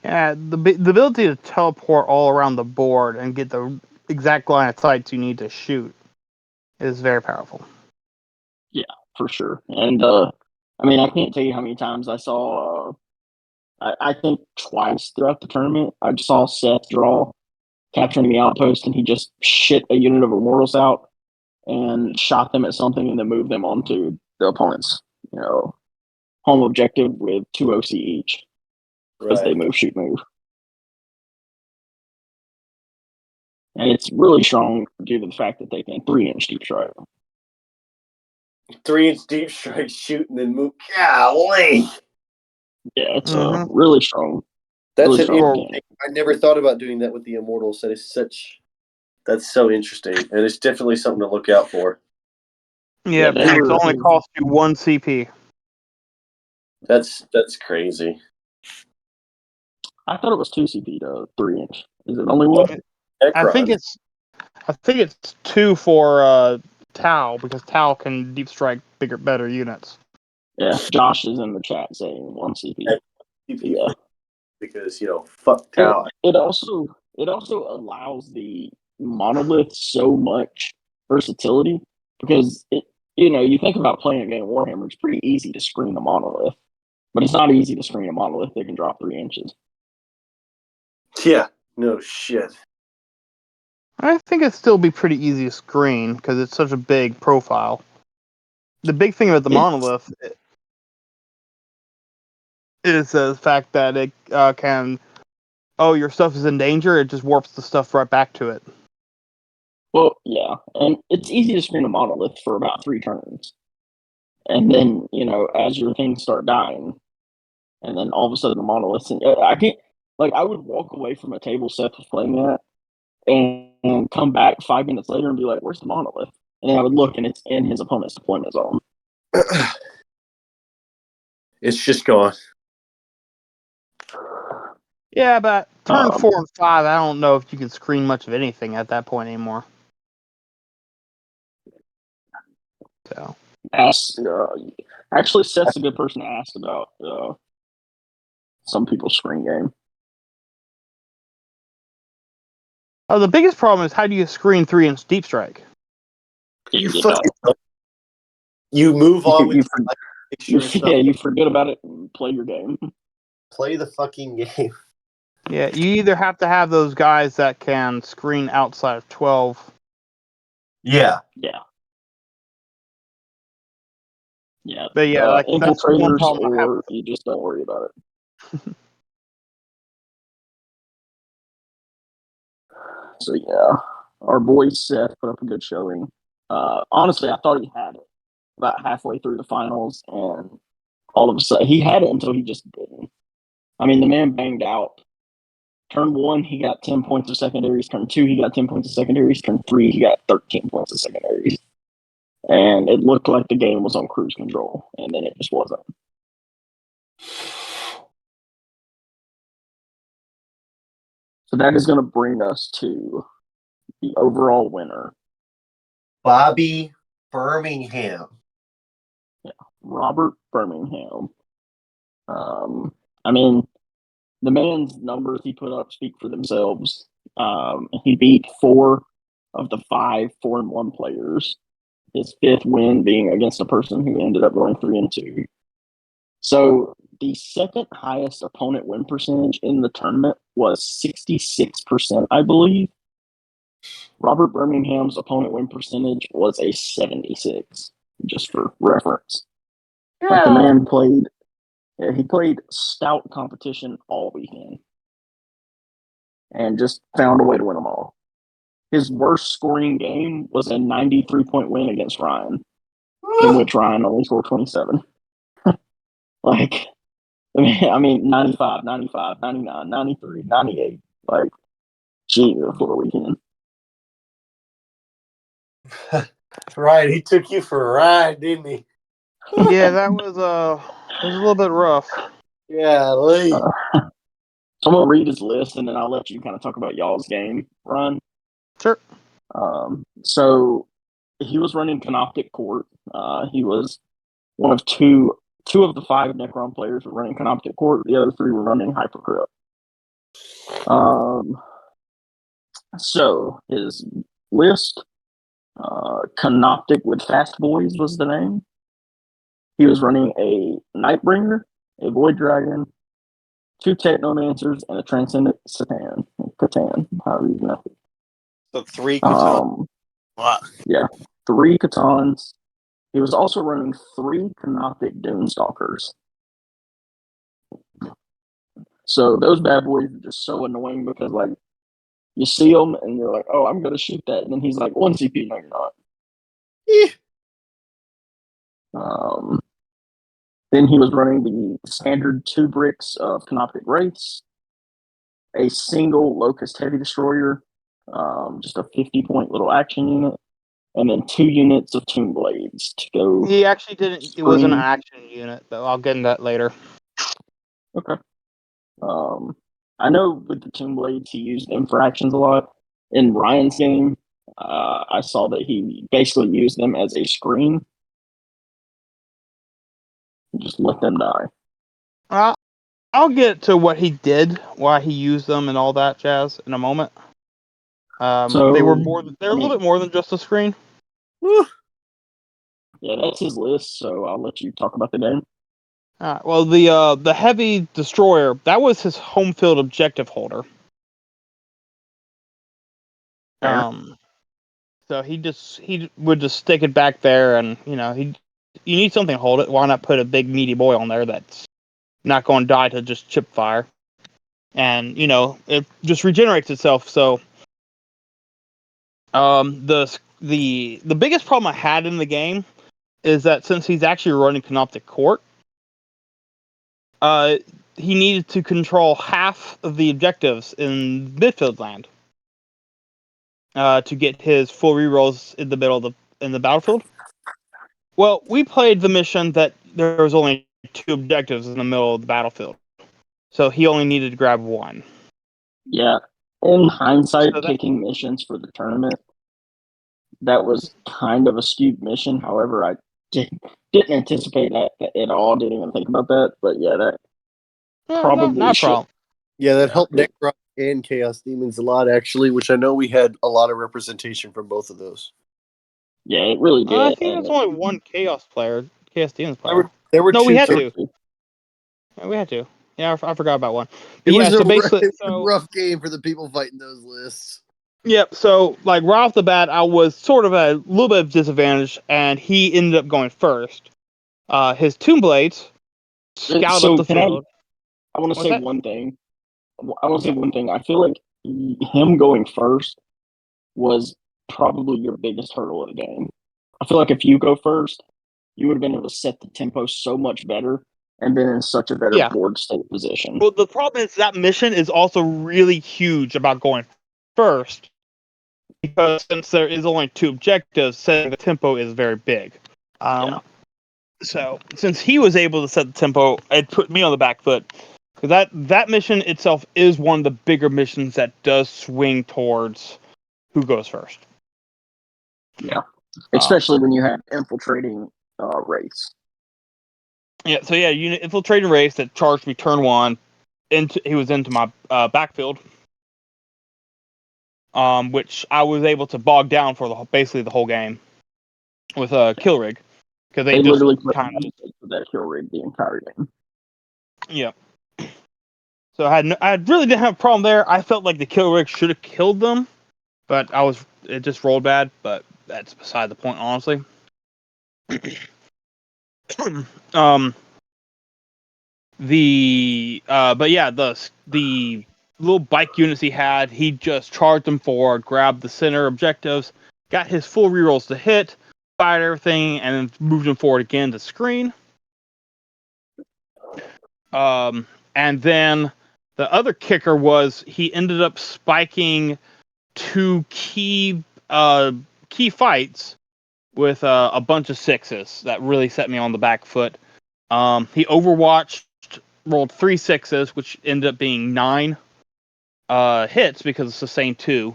Yeah, the ability to teleport all around the board and get the exact line of sight you need to shoot is very powerful. Yeah, for sure. And I mean, I can't tell you how many times I saw. I think twice throughout the tournament, I just saw Seth draw capturing the outpost, and he just shit a unit of Immortals out and shot them at something, and then moved them onto the opponent's, home objective with 2 OC each because they move, shoot, move. And it's really strong due to the fact that they can 3-inch deep strike. 3-inch deep strike, shoot, and then move. Golly! Yeah, it's really strong. That's really strong. I never thought about doing that with the Immortals. That's so interesting, and it's definitely something to look out for. Yeah, it only costs you 1 CP. That's crazy. I thought it was 2 CP to 3-inch. Is it only 1? I think it's I think it's 2 for Tau, because Tau can deep strike better units. Yeah, Josh is in the chat saying 1 CP. Yeah. Because, fuck Tau. It also allows the monolith so much versatility because you think about playing a game of Warhammer, it's pretty easy to screen a monolith, but it's not easy to screen a monolith that can drop 3 inches. Yeah, no shit. I think it'd still be pretty easy to screen because it's such a big profile. The big thing about the monolith is the fact that it can. Oh, your stuff is in danger. It just warps the stuff right back to it. Well, yeah, and it's easy to screen a monolith for about 3 turns, and then as your things start dying, and then all of a sudden the monoliths. And I can't I would walk away from a table set of playing that, and come back 5 minutes later and be like, "Where's the monolith?" And then I would look, and it's in his opponent's deployment zone. It's just gone. Yeah, but turn 4 and 5, I don't know if you can screen much of anything at that point anymore. So, actually, Seth's a good person to ask about some people's screen game. Oh, the biggest problem is how do you screen 3-inch deep strike? You move on with you forget about it and play your game. Play the fucking game. Yeah, you either have to have those guys that can screen outside of 12. Yeah. But yeah, that's one infiltrators, problem I have. or you just don't worry about it. So yeah, our boy Seth put up a good showing. Honestly, I thought he had it about halfway through the finals, and all of a sudden he had it until he just didn't. I mean, the man banged out. Turn 1, he got 10 points of secondaries. Turn 2, he got 10 points of secondaries. Turn 3, he got 13 points of secondaries. And it looked like the game was on cruise control, and then it just wasn't. So that is going to bring us to the overall winner, Bobby Birmingham. Yeah, Robert Birmingham. I mean, the man's numbers he put up speak for themselves. He beat 4 of the 5 4-1 players. His 5th win being against a person who ended up going 3-2. So the second highest opponent win percentage in the tournament was 66%, I believe. Robert Birmingham's opponent win percentage was a 76, just for reference. The man played he played stout competition all weekend and just found a way to win them all. His worst scoring game was a 93-point win against Ryan, in which Ryan only scored 27. I mean, 95, 95, 99, 93, 98. Jesus, what a weekend. Right, he took you for a ride, didn't he? Yeah, that was a little bit rough. Yeah, Lee. So I'm going to read his list, and then I'll let you kind of talk about y'all's game, Ryan. Sure. So he was running Canoptic Court. He was one of two of the 5 Necron players were running Canoptic Court. The other 3 were running Hypercrypt. So his list, Canoptic with Fast Boys was the name. He was running a Nightbringer, a Void Dragon, 2 Technomancers, and a Transcendent Catan, however you know it. So 3 Catan. Yeah, 3 Catans. He was also running 3 Canoptic Doomstalkers. So those bad boys are just so annoying because, you see them and you're like, oh, I'm going to shoot that. And then he's like, 1 CP. No, you're not. Yeah. Then he was running the standard 2 bricks of Canoptic Wraiths, a single Locust Heavy Destroyer, just a 50-point little action unit, and then 2 units of Tomb Blades to go. He actually didn't. It wasn't an action unit, though. I'll get into that later. Okay. I know with the Tomb Blades, he used them for actions a lot. In Ryan's game, I saw that he basically used them as a screen. Just let them die. Uh, I'll get to what he did, why he used them, and all that jazz in a moment. They were So, more. They're I a little mean, bit more than just a screen. Whew. yeah, that's his list. So I'll let you talk about the game. Well, the heavy destroyer, that was his home field objective holder. Fair. So he would just stick it back there, and you need something to hold it. Why not put a big meaty boy on there that's not going to die to just chip fire, and it just regenerates itself. So the biggest problem I had in the game is that since he's actually running Canoptic Court, uh, he needed to control half of the objectives in midfield land to get his full rerolls in the middle of the battlefield. Well, we played the mission that there was only 2 objectives in the middle of the battlefield, so he only needed to grab 1. Yeah. In hindsight, So that picking missions for the tournament, that was kind of a skewed mission. However, I didn't anticipate that at all. Didn't even think about that. But yeah, that probably not a should. problem. Yeah, that Yeah, helped Necron and Chaos Demons a lot, actually, which I know we had a lot of representation from both of those. yeah, it really I did. think And that's only one Chaos Demons player. There were No, we two. had there were to. two. Yeah, we had to. Yeah, I forgot about one. It But yeah, was a so basically, it was a rough game for the people fighting those lists. yep. So like right off the bat, I was sort of a little bit of disadvantage, and he ended up going first. His Tomb Blades scouted up So the can I? field. I want to What's say that? one thing. I want to say one thing. I feel like him going first was probably your biggest hurdle of the game. I feel like if you go first, you would have been able to set the tempo so much better and been in such a better Yeah. board state position. Well, the problem is that mission is also really huge about going first, because since there is only 2 objectives, setting the tempo is very big. Yeah. So since he was able to set the tempo, it put me on the back foot, because that mission itself is one of the bigger missions that does swing towards who goes first. Yeah. Especially when you have infiltrating race. Yeah. So yeah, unit infiltrating race that charged me turn 1. He was into my backfield, which I was able to bog down for basically the whole game with a kill rig, because they They just literally put kind of for that kill rate the entire game. yeah. So I really didn't have a problem there. I felt like the kill rig should have killed them, but it just rolled bad. But that's beside the point, honestly. um, but yeah, the little bike units he just charged them forward, grabbed the center objectives, got his full rerolls to hit, fired everything, and then moved them forward again to screen. And then the other kicker was he ended up spiking 2 key fights with a bunch of 6s that really set me on the back foot. He overwatched, rolled 3 6s, which ended up being 9 hits because it's the same 2.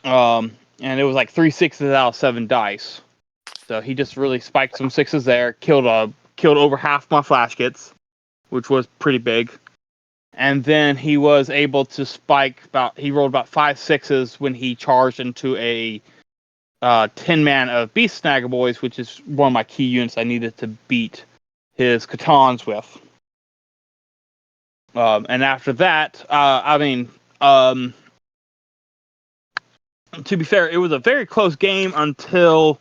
And it was like 3 6s out of 7 dice. So he just really spiked some 6s there, killed over half my flash kits, which was pretty big. And then he was able to he rolled about 5 6s when he charged into a 10-man of Beast Snagger Boys, which is one of my key units I needed to beat his Catons with. And after that, to be fair, it was a very close game until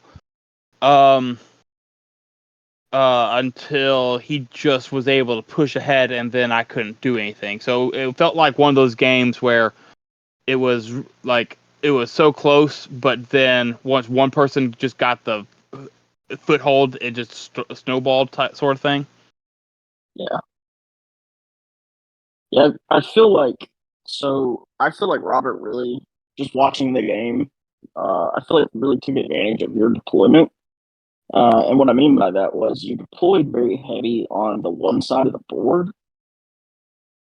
he just was able to push ahead, and then I couldn't do anything. So it felt like one of those games where it was so close, but then once one person just got the foothold, it just snowballed type sort of thing. Yeah. Yeah, I feel like Robert really just watching the game. I feel like really took advantage of your deployment. And what I mean by that was you deployed very heavy on the one side of the board.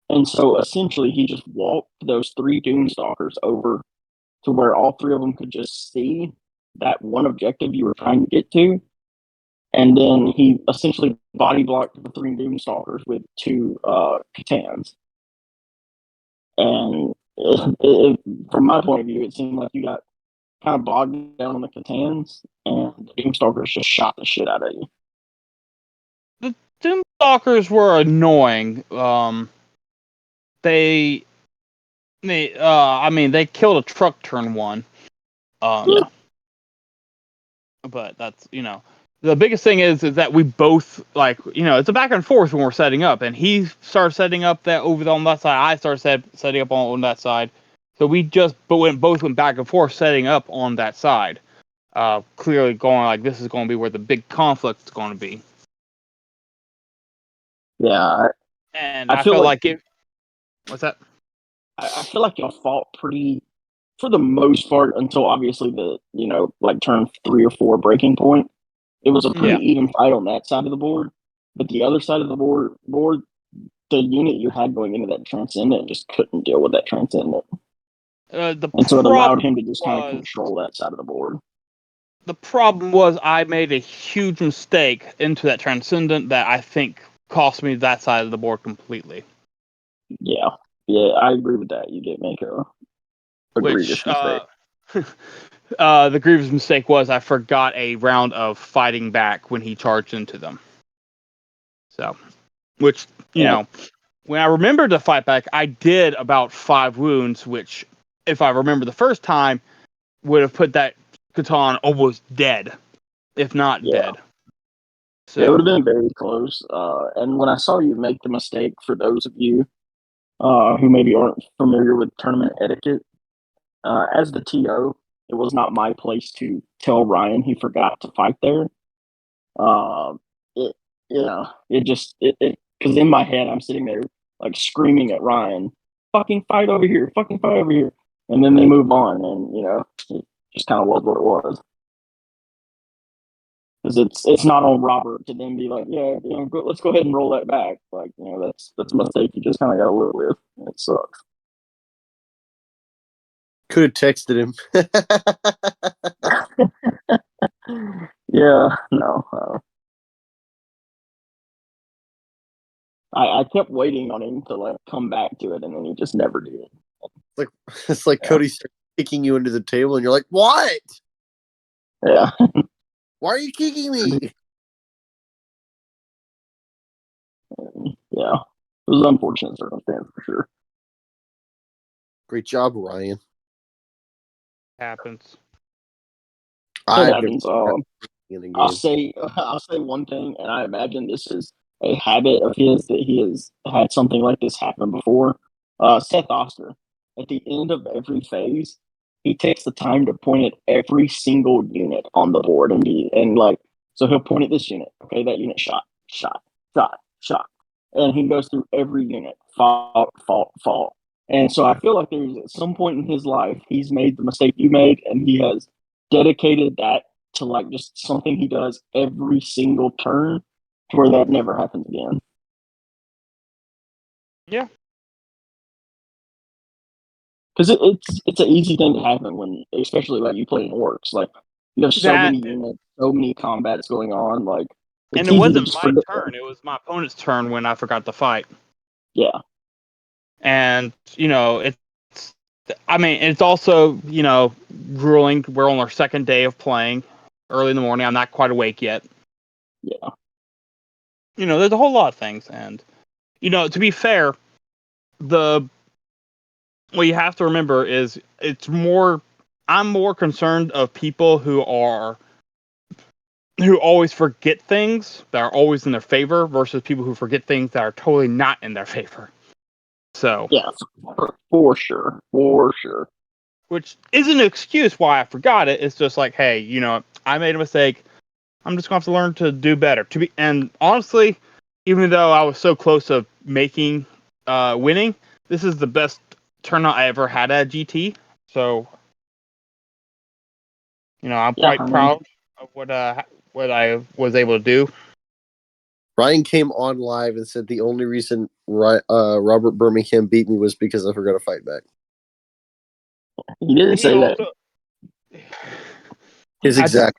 And so essentially he just walked those 3 Doomstalkers over to where all three of them could just see that one objective you were trying to get to. And then he essentially body blocked the three Doomstalkers with two Catans. And from my point of view, it seemed like you got kind of bogged down on the Catans, and the Doomstalkers just shot the shit out of you. The Doomstalkers were annoying. They killed a truck turn one. Yeah. But that's, the biggest thing is that we both, it's a back and forth when we're setting up, and he started setting up that over on that side. I started setting up on that side. So we both went back and forth setting up on that side. Clearly going like, this is going to be where the big conflict is going to be. Yeah. And I feel like it. What's that? I feel like y'all fought pretty, for the most part, until obviously the, turn 3 or 4 breaking point. It was a pretty even fight on that side of the board. But the other side of the board, the unit you had going into that Transcendent just couldn't deal with that Transcendent. And so it allowed him to just kind of control that side of the board. The problem was I made a huge mistake into that Transcendent that I think cost me that side of the board completely. Yeah, I agree with that. You did make a grievous mistake. The grievous mistake was I forgot a round of fighting back when he charged into them. So, which, when I remembered to fight back, I did about 5 wounds, which, if I remember the first time, would have put that Catan almost dead, if not dead. So it would have been very close. And when I saw you make the mistake, for those of you who maybe aren't familiar with tournament etiquette, as the TO, it was not my place to tell Ryan he forgot to fight there. Because in my head I'm sitting there like screaming at Ryan, "Fucking fight over here! Fucking fight over here!" And then they move on, and it just kind of was what it was. Because it's not on Robert to then be like, let's go ahead and roll that back. Like, that's a mistake you just kind of got to live with. It sucks. Could have texted him. Yeah, no. I kept waiting on him to like come back to it, and then he just never did. It's like Cody started kicking you into the table, and you're like, "What? Yeah. Why are you kicking me?" Yeah, it was an unfortunate circumstance for sure. Great job, Ryan. happens. It happens. I'll say one thing, and I imagine this is a habit of his that he has had something like this happen before. Seth Oster, at the end of every phase, he takes the time to point at every single unit on the board, so he'll point at this unit. Okay, that unit shot, and he goes through every unit, fault. And so I feel like there's at some point in his life he's made the mistake you made, and he has dedicated that to like just something he does every single turn, to where that never happens again. Yeah, because it's an easy thing to happen when, especially like you play in orcs, like you have so many units, so many combats going on, like. And it wasn't my turn; it was my opponent's turn when I forgot to fight. Yeah, and it's also grueling. We're on our second day of playing, early in the morning. I'm not quite awake yet. Yeah. There's a whole lot of things, and to be fair, what you have to remember is I'm more concerned of people who always forget things that are always in their favor versus people who forget things that are totally not in their favor. So yeah, for sure. Which isn't an excuse why I forgot it. It's just like, hey, I made a mistake. I'm just going to have to learn to do better. And honestly, even though I was so close to winning, this is the best turnout I ever had at GT. So, I'm quite proud of what I was able to do. Ryan came on live and said the only reason Robert Birmingham beat me was because I forgot to fight back. He didn't say that. His exact.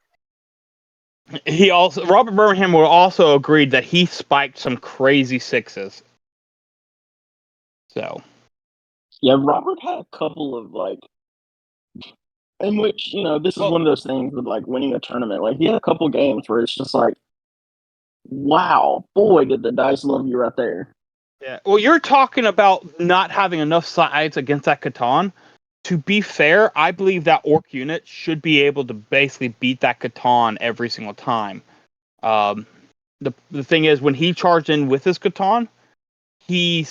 He also Robert Birmingham will also agreed that he spiked some crazy sixes. So Yeah, Robert had a couple of like, in which this is one of those things with like winning a tournament. Like he had a couple games where it's just like, wow, boy, did the dice love you right there. yeah. Well, you're talking about not having enough sides against that Catan. To be fair, I believe that orc unit should be able to basically beat that Catan every single time. The thing is, when he charged in with his Catan, he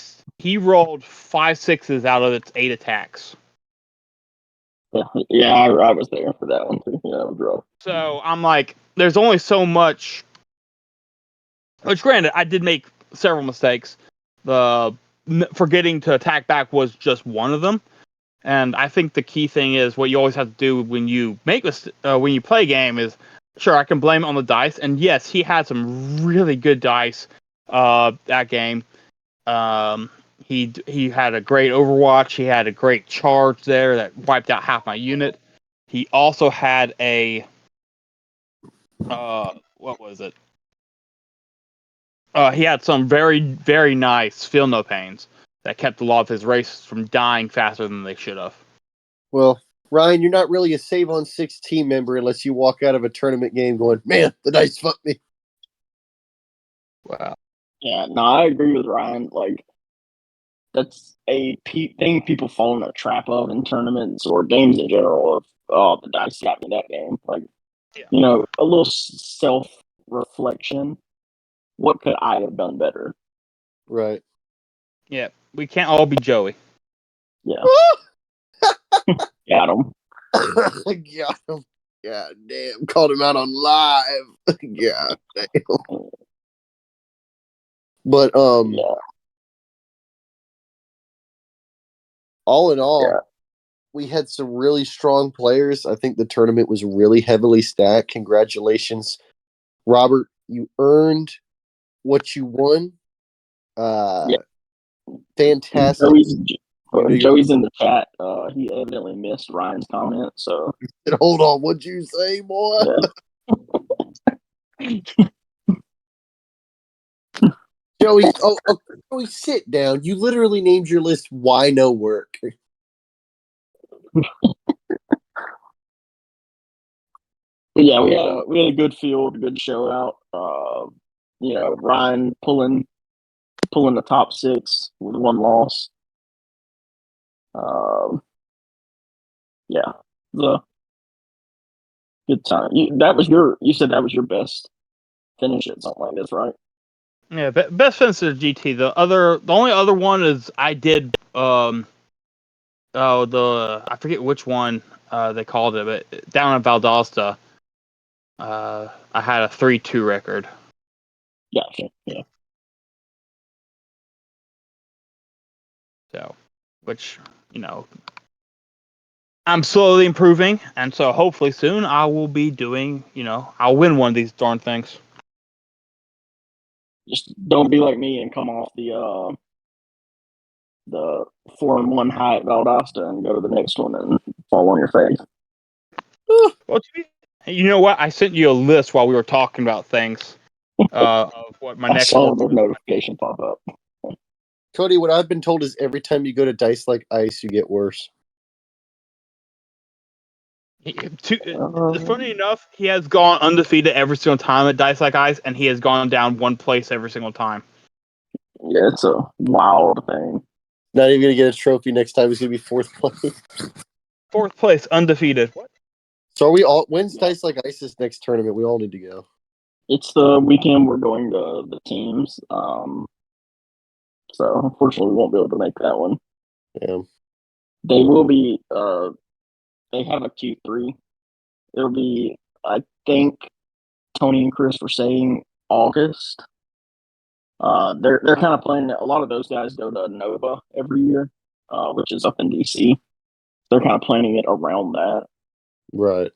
rolled 5 6s out of its 8 attacks. Yeah, I was there for that one too. Yeah, that was rough. So I'm like, there's only so much. Which, granted, I did make several mistakes. The forgetting to attack back was just one of them. And I think the key thing is what you always have to do when you when you play a game is, sure, I can blame it on the dice. And yes, he had some really good dice that game. He had a great Overwatch. He had a great charge there that wiped out half my unit. He also had a what was it? He had some very, very nice feel no pains that kept a lot of his races from dying faster than they should have. Well, Ryan, you're not really a save on 6 team member unless you walk out of a tournament game going, man, the dice fucked me. Wow. Yeah, no, I agree with Ryan. Like, that's a thing people fall in a trap of in tournaments or games in general. Of, oh, the dice got me that game. Like, a little self reflection. What could I have done better? Right. Yeah, we can't all be Joey. Yeah. Got him. Got him. God damn. Called him out on live. God damn. But, yeah. all in all, we had some really strong players. I think the tournament was really heavily stacked. Congratulations, Robert. You earned what you won. Fantastic. Joey's in the chat. He evidently missed Ryan's comment. So hold on, what'd you say, boy? Yeah. Joey, Joey, sit down. You literally named your list "Why No Work." Yeah, we had a good field, good show out. Ryan pulling the top 6 with one loss. Yeah, the good time. You said that was your best finish at something like this, right? Yeah, best finish of GT. The only other one is I did I forget which one they called it, but down in Valdosta, I had a 3-2 record. Gotcha. Yeah. So, which I'm slowly improving, and so hopefully soon I will be doing. I'll win one of these darn things. Just don't be like me and come off the 4-1 high at Valdosta and go to the next one and fall on your face. Well, you know what? I sent you a list while we were talking about things of what my next. I saw the notification pop up. Cody, what I've been told is every time you go to Dice Like Ice, you get worse. Funny enough, he has gone undefeated every single time at Dice Like Ice, and he has gone down one place every single time. Yeah, it's a wild thing. Not even gonna get a trophy next time. He's gonna be 4th place. 4th place, undefeated. What? So are we all? When's Dice Like Ice's next tournament? We all need to go. It's the weekend we're going to the teams. So unfortunately, we won't be able to make that one. Yeah. They will be. They have a Q3. It'll be, I think, Tony and Chris were saying August. They're kind of planning. A lot of those guys go to Nova every year, which is up in DC. They're kind of planning it around that. Right.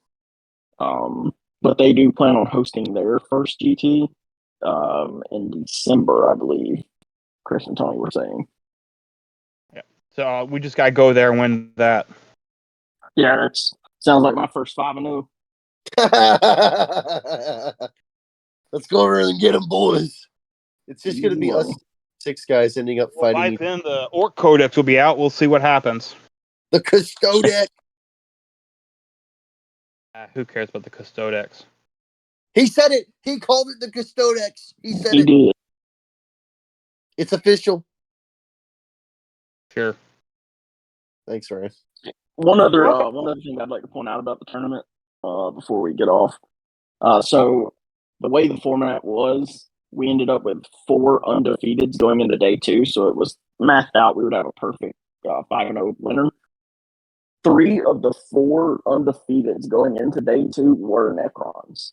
But they do plan on hosting their first GT in December, I believe. Chris and Tony were saying. Yeah. So we just gotta go there and win that. Yeah, that sounds like my first 5-0. Let's go over and get them, boys. It's just going to be us Money. 6 guys ending up Well, fighting by then, the Orc Codex will be out. We'll see what happens. the Custodex. Who cares about the Custodex? He said it. He called it the Custodex. He said He it. did. It's official. Sure. Thanks, Ryan. One other thing I'd like to point out about the tournament before we get off. So the way the format was, we ended up with 4 undefeateds going into day 2, so it was mathed out. We would have a perfect 5-0 winner. 3 of the 4 undefeateds going into day 2 were Necrons.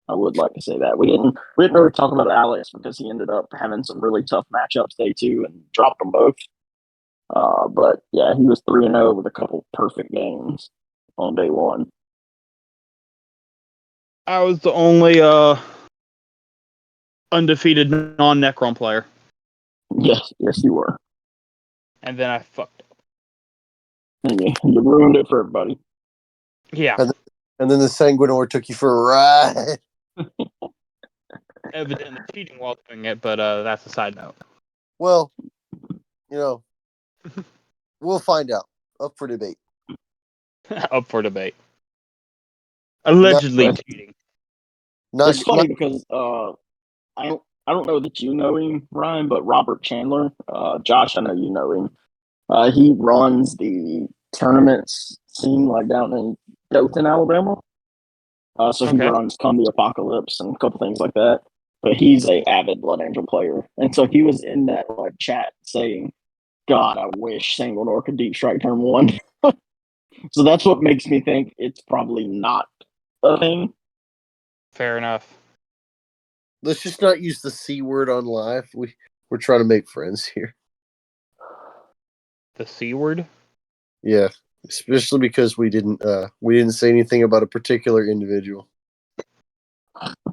I would like to say that we didn't really talk about Alex because he ended up having some really tough matchups day 2 and dropped them both. But yeah, he was 3-0 with a couple perfect games on day 1. I was the only undefeated non-Necron player. Yes, you were. And then I fucked up. And you ruined it for everybody. Yeah. And then the Sanguinor took you for a ride. Evidently cheating while doing it, but that's a side note. Well, we'll find out. Up for debate. Up for debate. Allegedly cheating. It's funny because I don't know that you know him, Ryan, but Robert Chandler, Josh, I know you know him. He runs the tournaments scene like down in Dothan, Alabama. So he runs Come the Apocalypse and a couple things like that. But he's a avid Blood Angel player, and so he was in that chat saying, "God, I wish Sanguinor could deep strike turn 1." So that's what makes me think it's probably not a thing. Fair enough. Let's just not use the C word on live. We're trying to make friends here. The C word? Yeah, especially because we didn't say anything about a particular individual.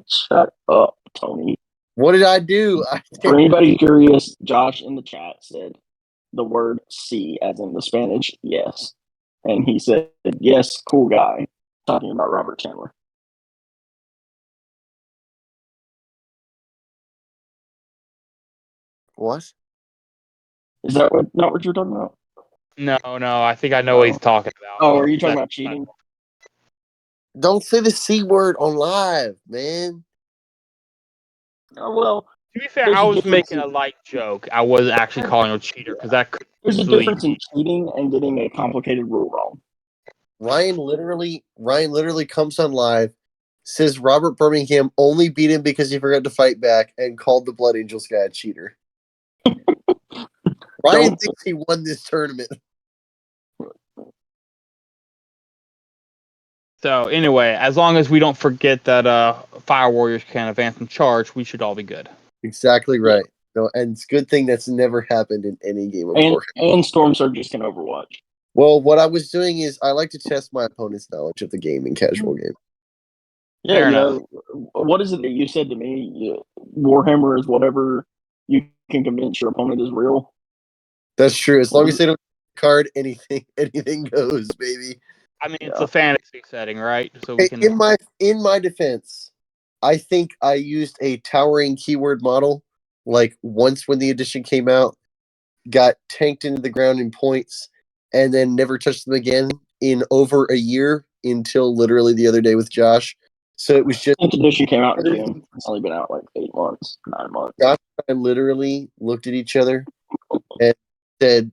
Shut up, Tony. What did I do? For anybody curious, Josh in the chat said the word "C" as in the Spanish yes, and he said yes, cool guy, talking about Robert Chandler. What? Is that not what you're talking about? No, I think I know what he's talking about. Oh, are you talking about cheating? Don't say the C word on live, man. Oh, well, to be fair, I was making a light joke. I wasn't actually calling him a cheater because that could there's a difference in cheating and getting a complicated rule wrong. Ryan literally comes on live, says Robert Birmingham only beat him because he forgot to fight back, and called the Blood Angels guy a cheater. Ryan thinks he won this tournament. So anyway, as long as we don't forget that Fire Warriors can advance and charge, we should all be good. Exactly right. No, and it's a good thing that's never happened in any game of WarHammer. And Storm Surges can Overwatch. Well, what I was doing is I like to test my opponent's knowledge of the game in casual game. Yeah, what is it that you said to me? Warhammer is whatever you can convince your opponent is real. That's true. As long as they don't card anything goes, baby. I mean, it's a fantasy setting, right? So we can. In my defense, I think I used a towering keyword model like once when the edition came out, got tanked into the ground in points, and then never touched them again in over a year until literally the other day with Josh. So it was just. The edition came out in June. It's only been out like 8 months, 9 months. Josh and I literally looked at each other and said,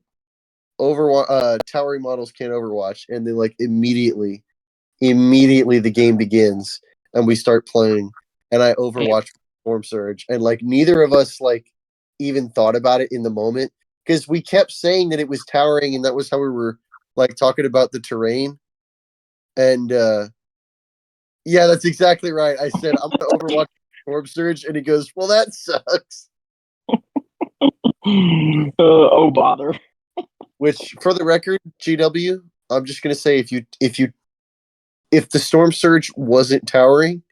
towering models can't Overwatch, and then like immediately the game begins and we start playing, and I Overwatch Storm Surge, and like neither of us like even thought about it in the moment because we kept saying that it was towering, and that was how we were like talking about the terrain. And yeah, that's exactly right. I said I'm gonna Overwatch Storm Surge, and he goes, "Well, that sucks." Oh bother. Which, for the record, GW, I'm just gonna say if the Storm Surge wasn't towering,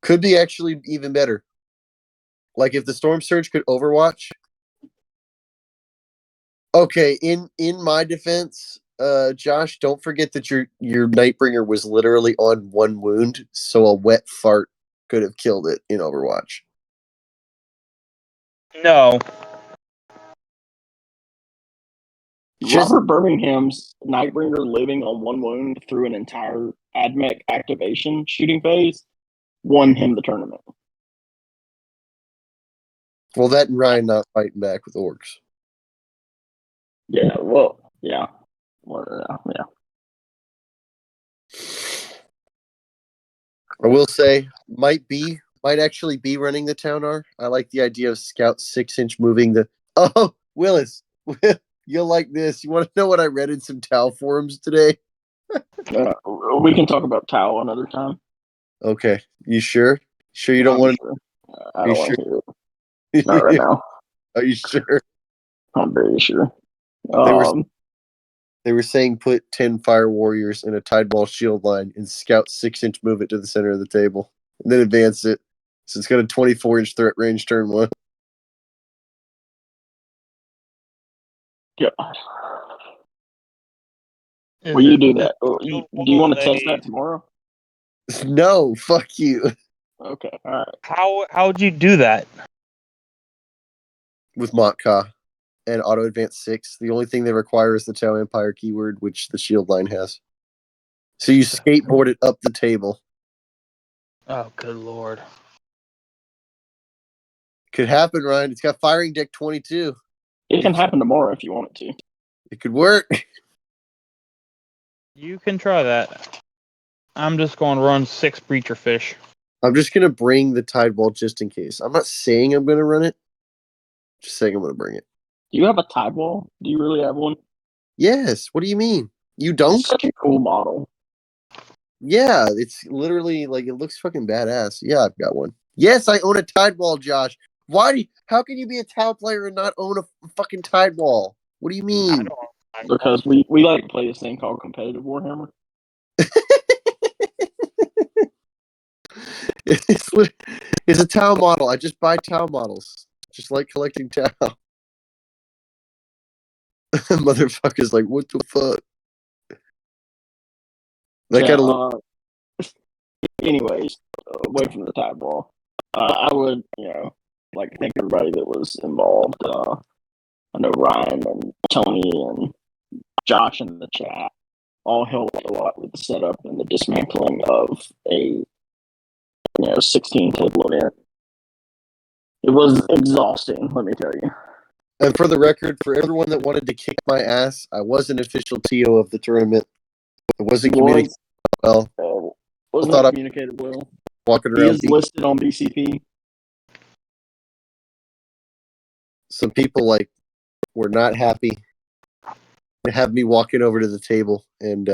could be actually even better. Like if the Storm Surge could Overwatch. Okay, in my defense, Josh, don't forget that your Nightbringer was literally on one wound, so a wet fart could have killed it in Overwatch. No. Robert Birmingham's Nightbringer living on one wound through an entire AdMech activation shooting phase won him the tournament. Well, that and Ryan not fighting back with orcs. Yeah, well, yeah. Yeah. I will say, might actually be running the town R. I like the idea of Scout 6-inch moving the. Oh, Willis, you'll like this. You want to know what I read in some Tau forums today? We can talk about Tau another time. Okay, you sure? Sure you don't want to? Sure. I don't want to hear it. Not right now. Are you sure? I'm very sure. They were saying put 10 fire warriors in a Tideball shield line and Scout 6-inch move it to the center of the table, and then advance it. So it's got a 24-inch threat range turn 1. God. Will you do that? Do you want to test that tomorrow? No, fuck you. Okay, all right. How would you do that? With Motka and Auto Advance 6, the only thing they require is the Tau Empire keyword, which the shield line has. So you skateboard it up the table. Oh, good lord. Could happen, Ryan. It's got firing deck 22. It can happen tomorrow if you want it to. It could work. You can try that. I'm just going to run 6 Breacher Fish. I'm just going to bring the Tideball just in case. I'm not saying I'm going to run it. Just saying I'm going to bring it. Do you have a Tideball? Do you really have one? Yes. What do you mean? You don't? It's such a cool model. Yeah, it's literally like it looks fucking badass. Yeah, I've got one. Yes, I own a Tideball, Josh. How can you be a Tau player and not own a fucking Tideball? What do you mean? Because we like to play this thing called competitive WarHammer. It's a Tau model. I just buy Tau models. Just like collecting Tau. Motherfucker's like, what the fuck? Anyways, away from the Tideball. I would, like to thank everybody that was involved. I know Ryan and Tony and Josh in the chat all helped a lot with the setup and the dismantling of a 16 table event. It was exhausting, let me tell you. And for the record, for everyone that wanted to kick my ass, I was an official TO of the tournament. It wasn't communicated well. Wasn't communicated well. Walking around. He is listed on BCP. Some people were not happy to have me walking over to the table and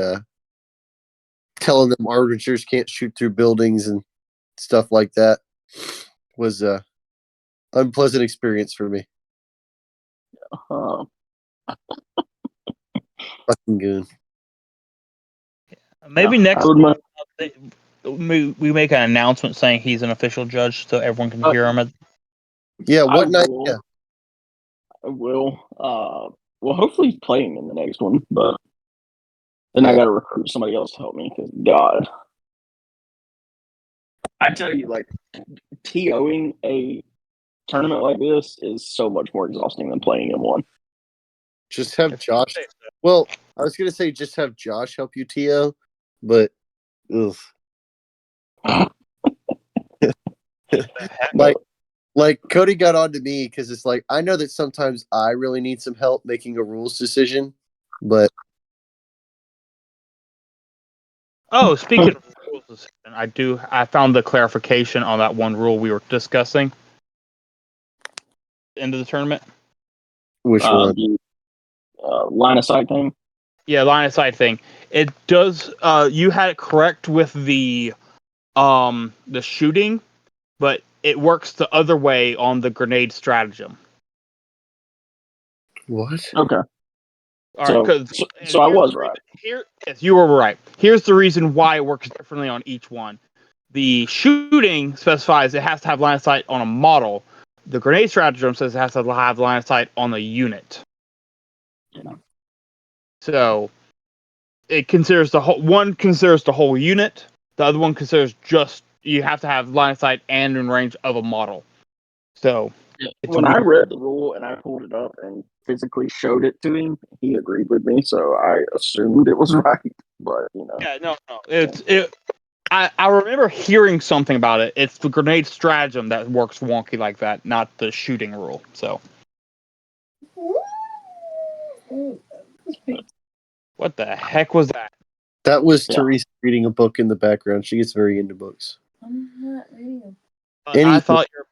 telling them arbiters can't shoot through buildings and stuff like that. Was a unpleasant experience for me. Fucking goon. Maybe next time we make an announcement saying he's an official judge so everyone can hear him. Yeah, what night? Yeah. I will. Well, hopefully he's playing in the next one, but then I got to recruit somebody else to help me. Because God, I tell you, TOing a tournament like this is so much more exhausting than playing in one. Just have Josh. Well, I was gonna say just have Josh help you TO, but ugh. like Cody got on to me because it's like I know that sometimes I really need some help making a rules decision, but speaking of rules decision, I found the clarification on that one rule we were discussing. End of the tournament. Which one? Line of sight thing. Yeah, line of sight thing. It does. You had it correct with the shooting, but it works the other way on the grenade stratagem. What? Okay. All right, so I was right. Yes, you were right. Here's the reason why it works differently on each one. The shooting specifies it has to have line of sight on a model. The grenade stratagem says it has to have line of sight on the unit. Yeah. So it considers the whole one considers the whole unit. The other one considers just you have to have line of sight and in range of a model. So it's when I read the rule and I pulled it up and physically showed it to him, he agreed with me, so I assumed it was right. But yeah, no. I remember hearing something about it. It's the grenade stratagem that works wonky like that, not the shooting rule. So what the heck was that? That was Yeah. Teresa reading a book in the background. She gets very into books. I'm not reading them. Any- I thought your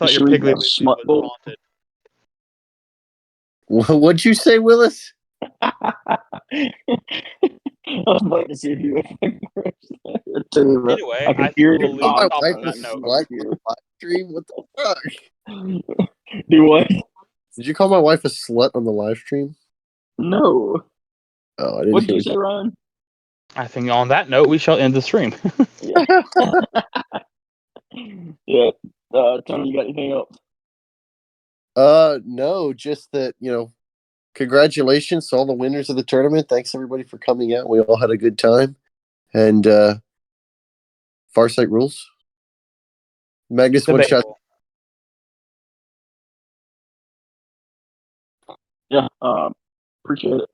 Should we Piggly have Wiggly smut was book? haunted. What'd you say, Willis? I was waiting to see if you would. Anyway, I I could think hear we'll the leave My it pop off wife on was that note. slut on the live stream. What the fuck? Do what? Did you call my wife a slut on the live stream? No. Oh, I didn't What hear did you say, Ryan? I think on that note, we shall end the stream. Yeah. Yeah. Tony, you got anything else? No, just that, congratulations to all the winners of the tournament. Thanks everybody for coming out. We all had a good time. And Farsight rules. Magnus one shot. Debatable. Yeah. Appreciate it.